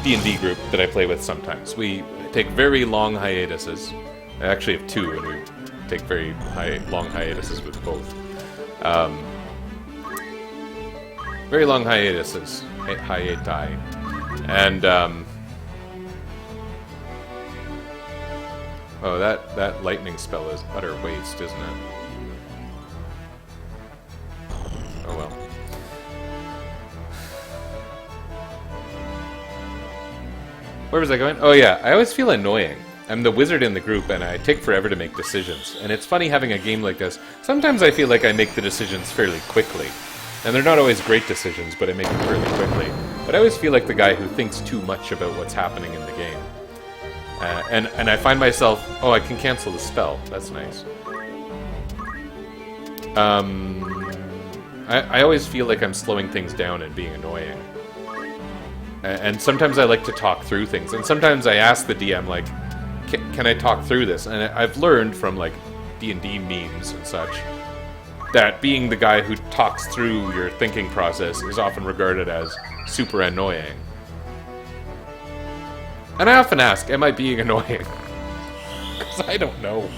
D&D group that I play with sometimes. We take very long hiatuses. I actually have 2, and we take very long hiatuses with both. Very long hiatuses. Hiatai. And, oh, that lightning spell is utter waste, isn't it? Oh well. Where was I going? Oh yeah, I always feel annoying. I'm the wizard in the group and I take forever to make decisions. And it's funny having a game like this. Sometimes I feel like I make the decisions fairly quickly. And they're not always great decisions, but I make them fairly quickly. But I always feel like the guy who thinks too much about what's happening in the game. And I find myself, oh, I can cancel the spell. That's nice. I always feel like I'm slowing things down and being annoying. And sometimes I like to talk through things. And sometimes I ask the DM, like, can I talk through this? And I've learned from, like, D&D memes and such that being the guy who talks through your thinking process is often regarded as super annoying. And I often ask, am I being annoying? Because I don't know.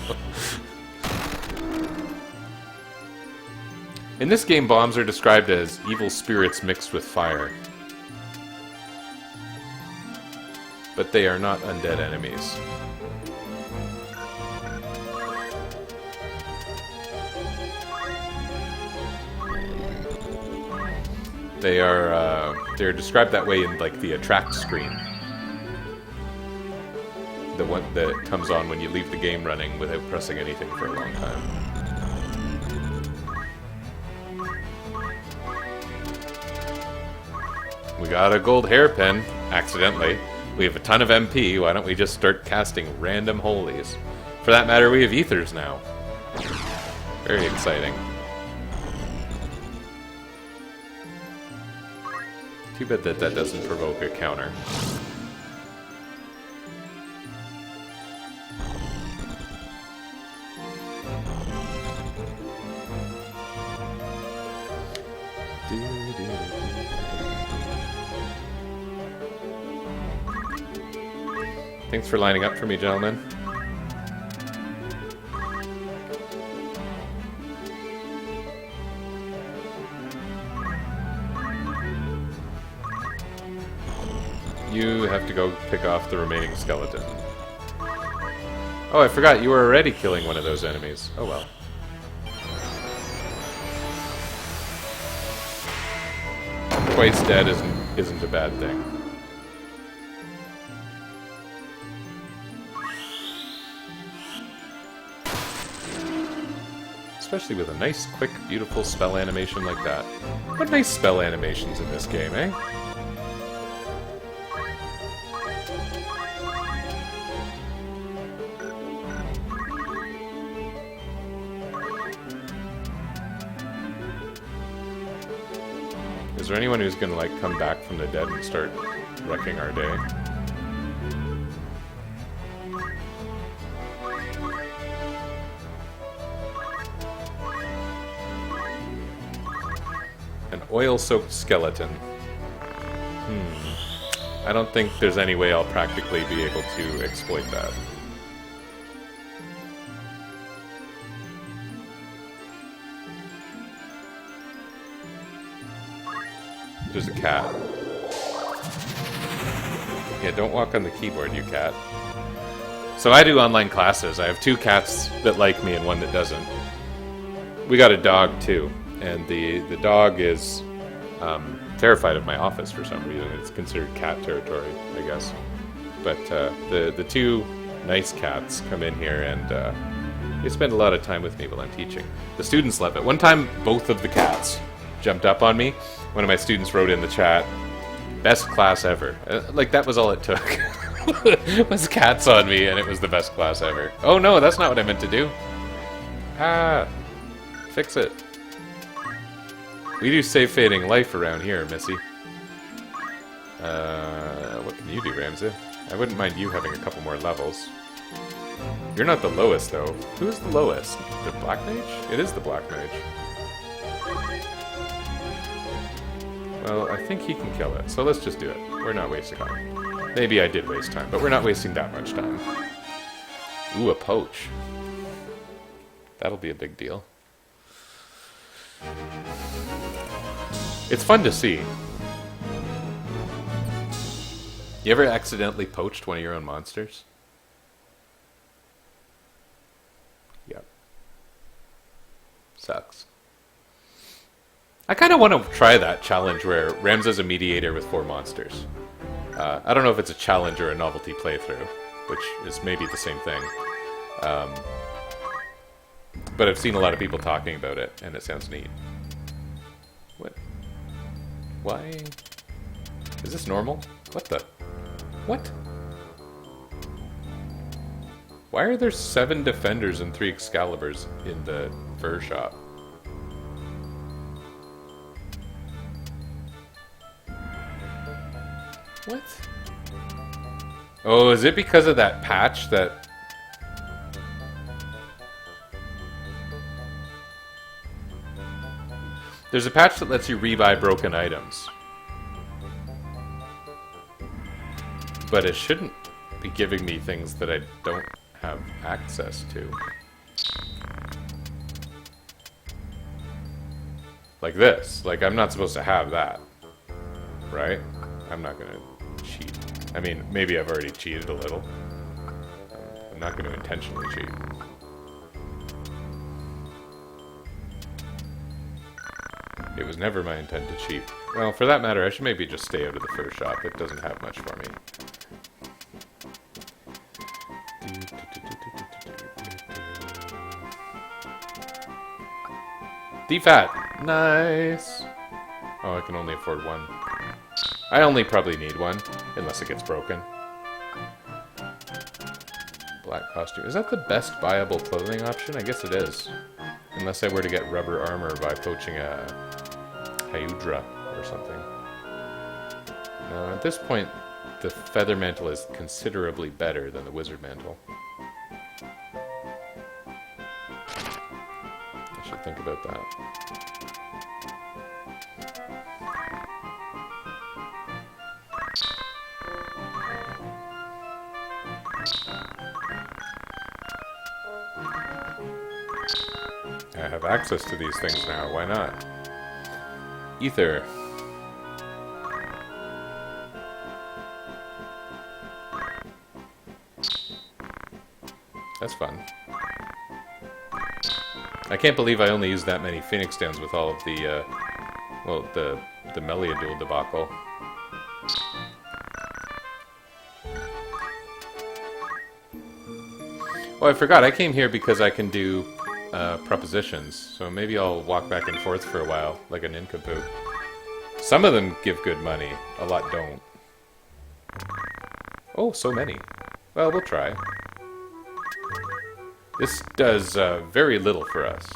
In this game, bombs are described as evil spirits mixed with fire. But they are not undead enemies. They're described that way in, like, the attract screen. The one that comes on when you leave the game running without pressing anything for a long time. We got a gold hairpin, accidentally. We have a ton of MP, why don't we just start casting random holies? For that matter, we have ethers now. Very exciting. Too bad that doesn't provoke a counter. Thanks for lining up for me, gentlemen. You have to go pick off the remaining skeleton. Oh, I forgot, you were already killing one of those enemies. Oh well. Twice dead isn't a bad thing. Especially with a nice, quick, beautiful spell animation like that. What nice spell animations in this game, eh? Is there anyone who's gonna, like, come back from the dead and start wrecking our day? An oil-soaked skeleton. I don't think there's any way I'll practically be able to exploit that. There's a cat. Yeah, don't walk on the keyboard, you cat. So I do online classes. I have 2 cats that like me and 1 that doesn't. We got a dog, too. And the dog is terrified of my office for some reason. It's considered cat territory, I guess. But the 2 nice cats come in here and they spend a lot of time with me while I'm teaching. The students love it. One time, both of the cats jumped up on me. One of my students wrote in the chat, "Best class ever." Like, that was all it took. Was cats on me, and it was the best class ever. Oh no, that's not what I meant to do. Ah, fix it. We do save fading life around here, Missy. What can you do, Ramsey? I wouldn't mind you having a couple more levels. You're not the lowest, though. Who's the lowest? The Black Mage? It is the Black Mage. Well, I think he can kill it, so let's just do it. We're not wasting time. Maybe I did waste time, but we're not wasting that much time. Ooh, a poach. That'll be a big deal. It's fun to see. You ever accidentally poached one of your own monsters? Yep. Sucks. I kind of want to try that challenge where Ram's a mediator with 4 monsters. I don't know if it's a challenge or a novelty playthrough, which is maybe the same thing. But I've seen a lot of people talking about it, and it sounds neat. What? Why? Is this normal? What the? What? Why are there 7 defenders and 3 Excaliburs in the fur shop? What? Oh, is it because of that patch that... There's a patch that lets you rebuy broken items. But it shouldn't be giving me things that I don't have access to. Like this. Like, I'm not supposed to have that. Right? I'm not gonna cheat. I mean, maybe I've already cheated a little. I'm not gonna intentionally cheat. It was never my intent to cheat. Well, for that matter, I should maybe just stay out of the fur shop. It doesn't have much for me. DFAT! Nice! Oh, I can only afford one. I only probably need one, unless it gets broken. Black costume. Is that the best buyable clothing option? I guess it is. Unless I were to get rubber armor by poaching a Hyudra or something. No, at this point, the feather mantle is considerably better than the wizard mantle. I should think about that. I have access to these things now, why not? Ether. That's fun. I can't believe I only used that many Phoenix Downs with all of the, well, the Meliadul debacle. Oh, I forgot, I came here because I can do propositions, so maybe I'll walk back and forth for a while, like a nincompoop. Some of them give good money, a lot don't. Oh, so many. Well, we'll try. This does very little for us.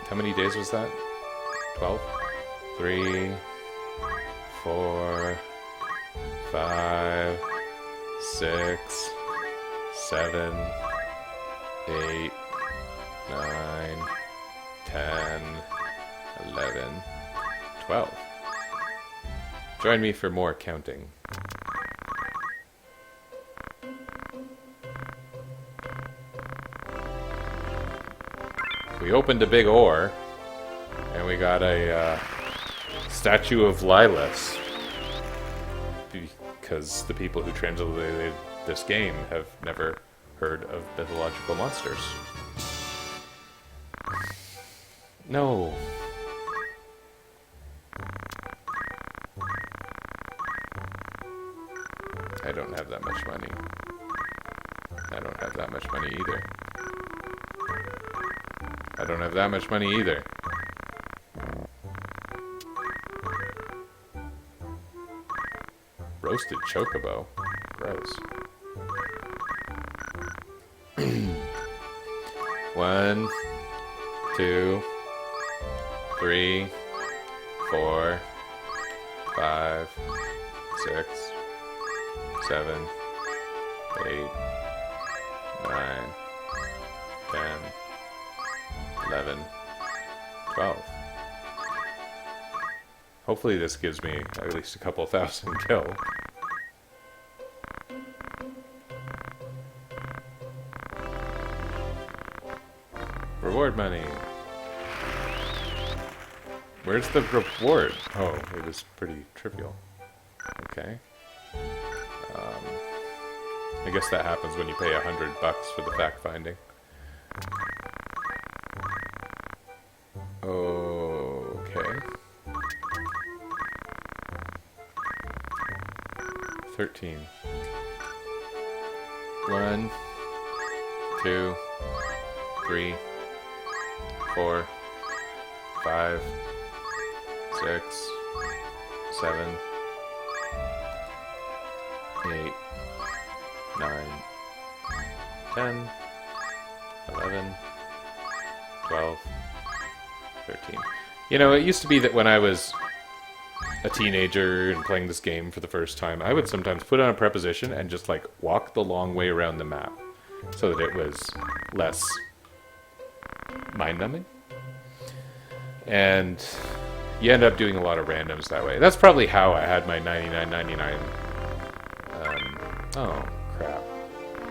How many days was that? 12? 3, 4, 5, 6, 7, 8, 9, 10, 11, 12. Join me for more counting. We opened a big ore, and we got a statue of Lilith, because the people who translated this game have never heard of mythological monsters. No. I don't have that much money. I don't have that much money either. I don't have that much money either. Roasted chocobo. Gross. 1, 2, 3, 4, 5, 6, 7, 8, 9, 10, 11, 12. Hopefully this gives me at least a couple thousand kill. Reward money. Where's the reward? Oh, it was pretty trivial. Okay. I guess that happens when you pay $100 for the fact finding. Okay. 13. 1, 2, 3, 4, 5, 6, 7, 8, 9, 10, 11, 12, 13. You know, it used to be that when I was a teenager and playing this game for the first time, I would sometimes put on a preposition and just like walk the long way around the map so that it was less mind-numbing. And you end up doing a lot of randoms that way. That's probably how I had my 99.99. Oh, crap.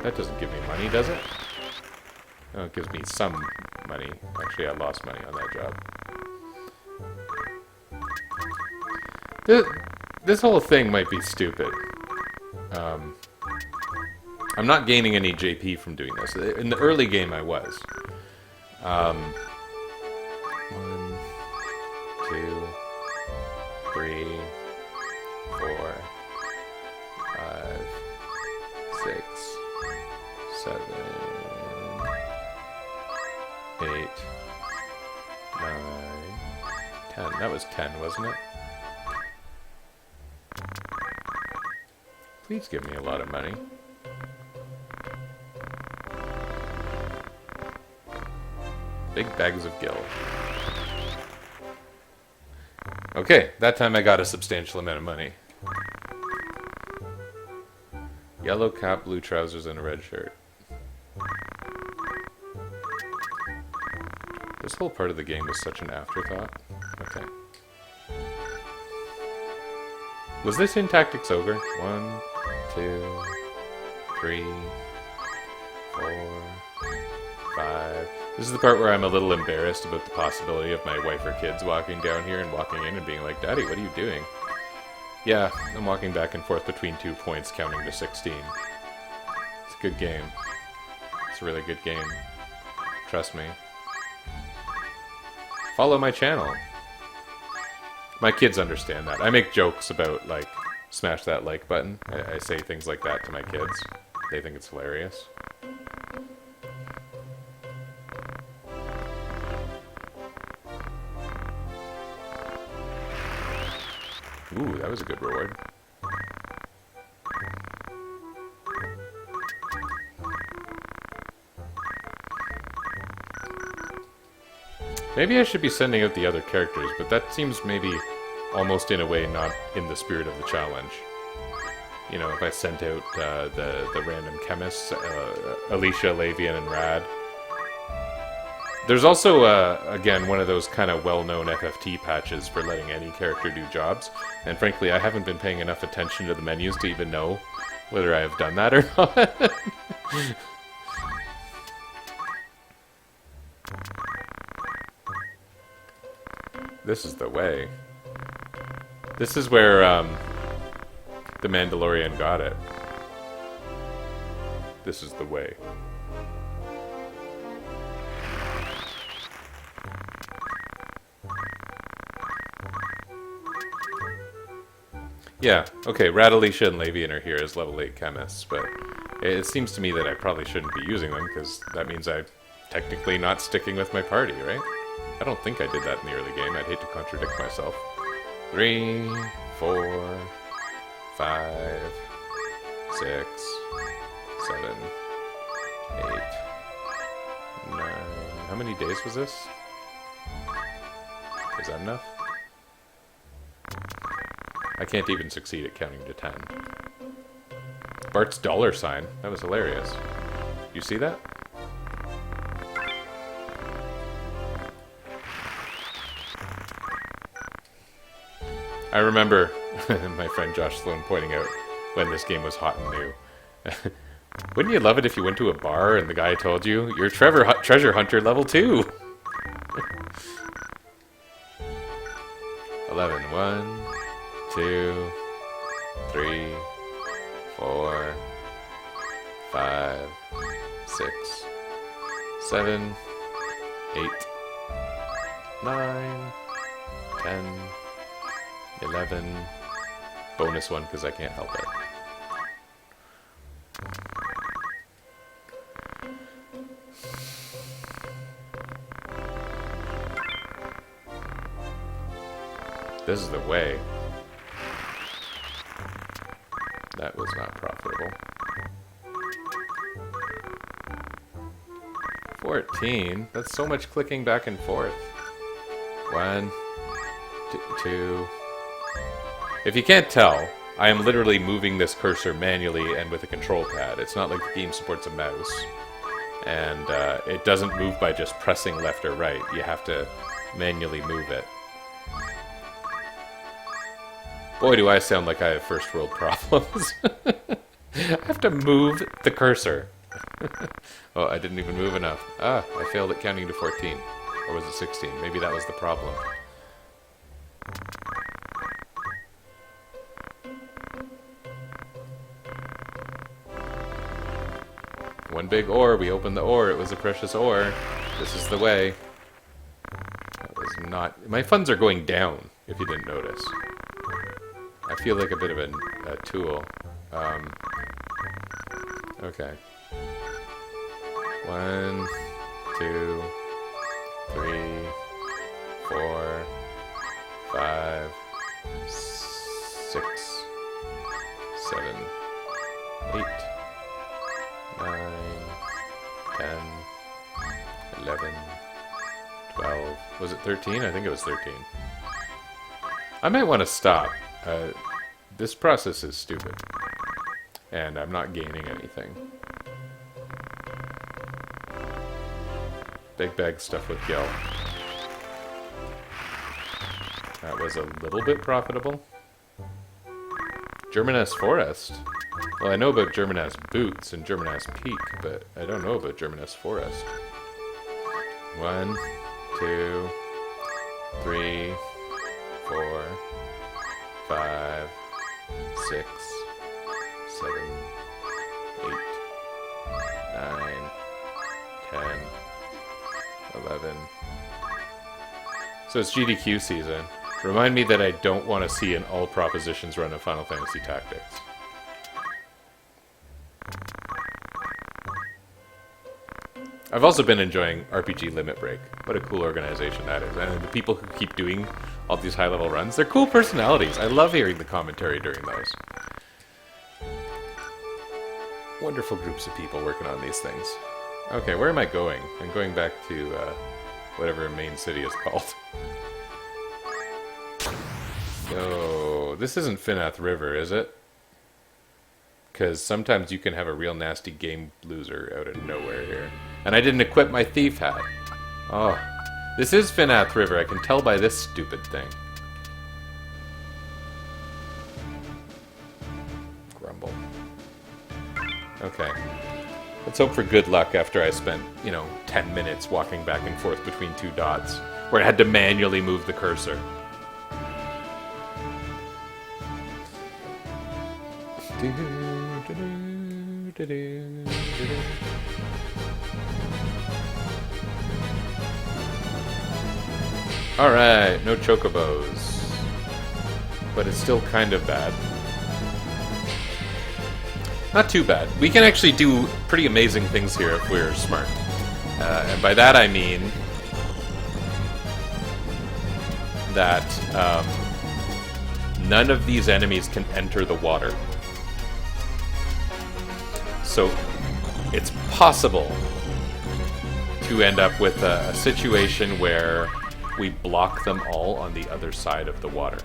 That doesn't give me money, does it? Oh, it gives me some money. Actually, I lost money on that job. This whole thing might be stupid. I'm not gaining any JP from doing this. In the early game, I was. 1, 2, 3, 4, 5, 6, 7, 8, 9, 10. That was 10, wasn't it? Please give me a lot of money. Big bags of gill. Okay, that time I got a substantial amount of money. Yellow cap, blue trousers, and a red shirt. This whole part of the game was such an afterthought. Okay. Was this in Tactics Ogre? 1, 2, 3, 4, 5. This is the part where I'm a little embarrassed about the possibility of my wife or kids walking down here and walking in and being like, "Daddy, what are you doing?" Yeah, I'm walking back and forth between 2 points, counting to 16. It's a good game. It's a really good game. Trust me. Follow my channel. My kids understand that. I make jokes about, like, smash that like button. I say things like that to my kids. They think it's hilarious. Ooh, that was a good reward. Maybe I should be sending out the other characters, but that seems maybe almost in a way not in the spirit of the challenge. You know, if I sent out the random chemists, Alicia, Lavian, and Rad. There's also, again, one of those kind of well-known FFT patches for letting any character do jobs. And frankly, I haven't been paying enough attention to the menus to even know whether I have done that or not. This is the way. This is where the Mandalorian got it. This is the way. Yeah, okay, Radalicia and Lavian are here as level 8 chemists, but it seems to me that I probably shouldn't be using them, because that means I'm technically not sticking with my party, right? I don't think I did that in the early game. I'd hate to contradict myself. 3, 4, 5, 6, 7, 8, 9... How many days was this? Is that enough? I can't even succeed at counting to 10. Bart's dollar sign. That was hilarious. You see that? I remember my friend Josh Sloan pointing out when this game was hot and new. Wouldn't you love it if you went to a bar and the guy told you, "You're treasure hunter level 2! 11. 1, 2, 3, 4, 5, 6, 7, 8, 9, 10, 11. Bonus 1 because I can't help it. This is the way. That was not profitable. 14? That's so much clicking back and forth. 1, 2. If you can't tell, I am literally moving this cursor manually and with a control pad. It's not like the game supports a mouse. And it doesn't move by just pressing left or right. You have to manually move it. Boy, do I sound like I have first world problems. I have to move the cursor. Oh, I didn't even move enough. Ah, I failed at counting to 14. Or was it 16? Maybe that was the problem. One big ore. We opened the ore. It was a precious ore. This is the way. That was not... My funds are going down, if you didn't notice. I feel like a bit of a tool. Okay. 1, 2, 3, 4, 5, 6, 7, 8, 9, 10, 11, 12. Was it 13? I think it was 13. I might want to stop. This process is stupid. And I'm not gaining anything. Big bag stuff with Gil. That was a little bit profitable. German-ass Forest. Well, I know about German-ass Boots and German-ass Peak, but I don't know about German-ass Forest. 1, 2, 3, 4, 5, 6, 7, 8, 9, 10, 11. So it's GDQ season. Remind me that I don't want to see an all propositions run of Final Fantasy Tactics. I've also been enjoying RPG Limit Break. What a cool organization that is. And the people who keep doing all these high-level runs, they're cool personalities. I love hearing the commentary during those. Wonderful groups of people working on these things. Okay, where am I going? I'm going back to whatever main city is called. So, this isn't Finath River, is it? Because sometimes you can have a real nasty game loser out of nowhere here. And I didn't equip my thief hat. Oh, this is Finath River. I can tell by this stupid thing. Grumble. Okay. Let's hope for good luck after I spent, 10 minutes walking back and forth between two dots, where I had to manually move the cursor. Alright, no chocobos. But it's still kind of bad. Not too bad. We can actually do pretty amazing things here if we're smart. And by that I mean that none of these enemies can enter the water. So it's possible to end up with a situation where we block them all on the other side of the water.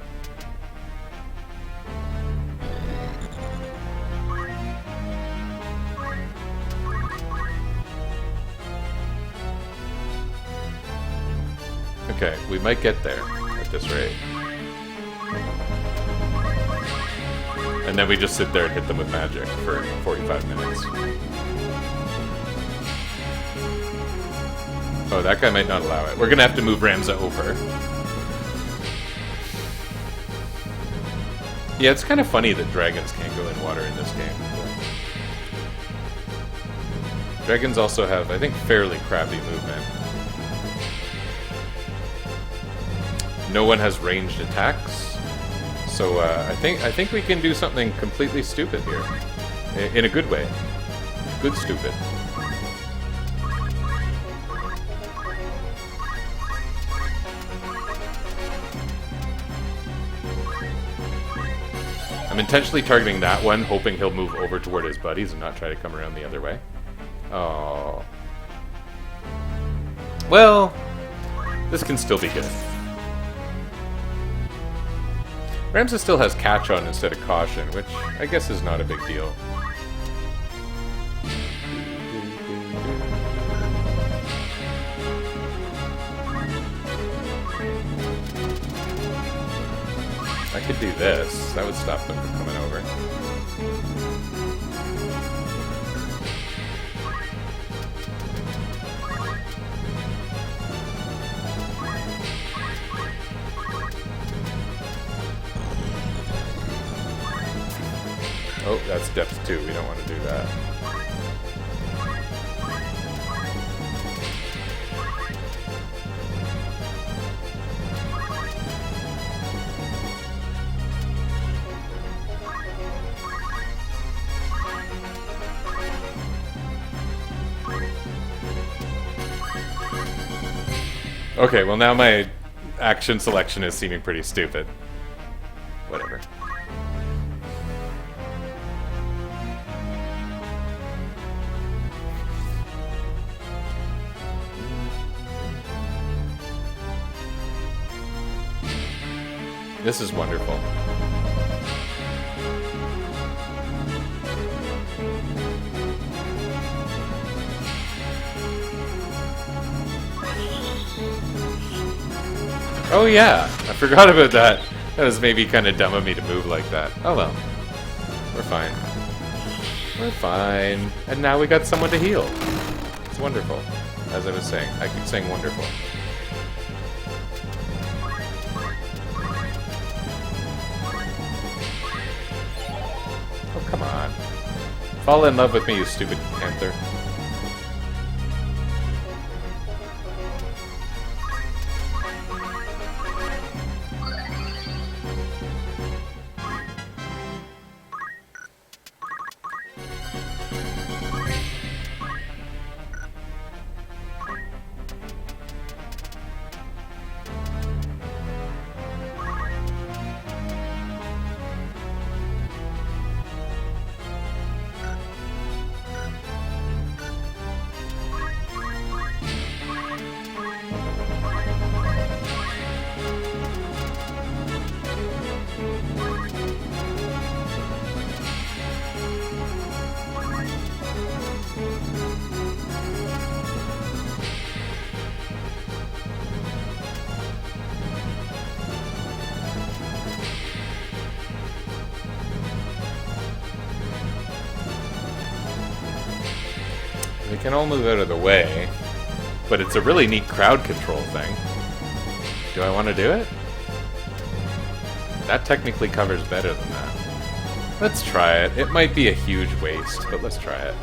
Okay, we might get there at this rate. And then we just sit there and hit them with magic for 45 minutes. Oh, that guy might not allow it. We're gonna have to move Ramza over. Yeah, it's kind of funny that dragons can't go in water in this game. Dragons also have, I think, fairly crappy movement. No one has ranged attacks. So I think we can do something completely stupid here, in a good way. Good stupid. I'm intentionally targeting that one, hoping he'll move over toward his buddies and not try to come around the other way. Oh. Well, this can still be good. Ramses still has catch on instead of caution, which I guess is not a big deal. I could do this. That would stop them from coming over. Oh, that's depth 2. We don't want to do that. Okay, well now my action selection is seeming pretty stupid. Whatever. This is wonderful. Oh yeah, I forgot about that. That was maybe kind of dumb of me to move like that. Oh well. We're fine. We're fine. And now we got someone to heal. It's wonderful. As I was saying. I keep saying wonderful. Oh, come on. Fall in love with me, you stupid panther. They can all move out of the way, but it's a really neat crowd control thing. Do I want to do it? That technically covers better than that. Let's try it. It might be a huge waste, but let's try it.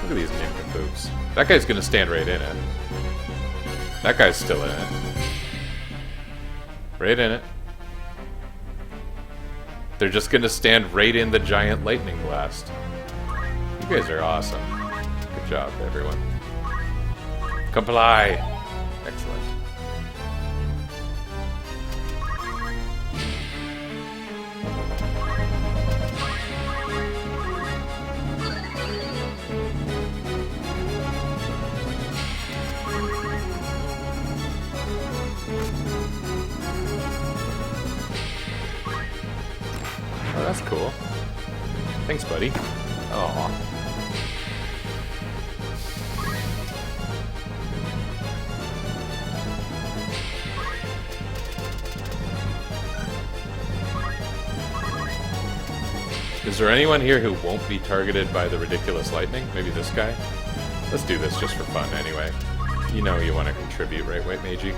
Look at these nincompoops. That guy's gonna stand right in it. That guy's still in it. Right in it. They're just gonna stand right in the giant lightning blast. You guys are awesome. Good job, everyone. Comply! Excellent. Oh, that's cool. Thanks, buddy. Aww. Is there anyone here who won't be targeted by the ridiculous lightning? Maybe this guy? Let's do this just for fun anyway. You know you want to contribute, right, White Magi?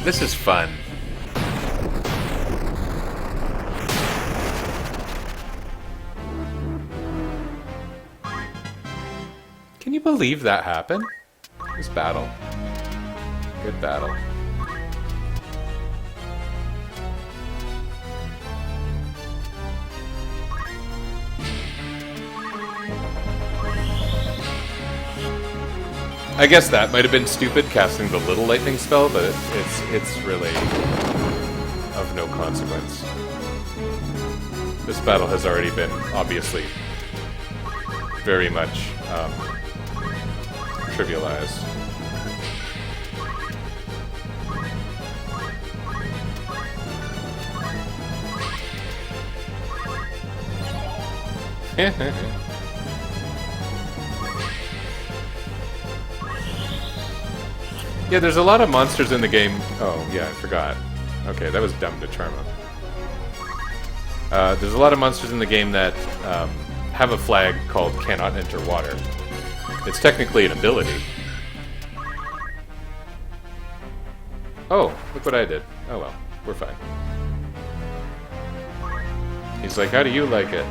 This is fun. Can you believe that happened? This battle. Good battle. I guess that might have been stupid, casting the little lightning spell, but it's really of no consequence. This battle has already been, obviously, very much trivialized. Yeah, there's a lot of monsters in the game. Oh, yeah, I forgot. Okay, that was dumb to charm them. There's a lot of monsters in the game that have a flag called cannot enter water. It's technically an ability. Oh, look what I did. Oh well, we're fine. He's like, how do you like it?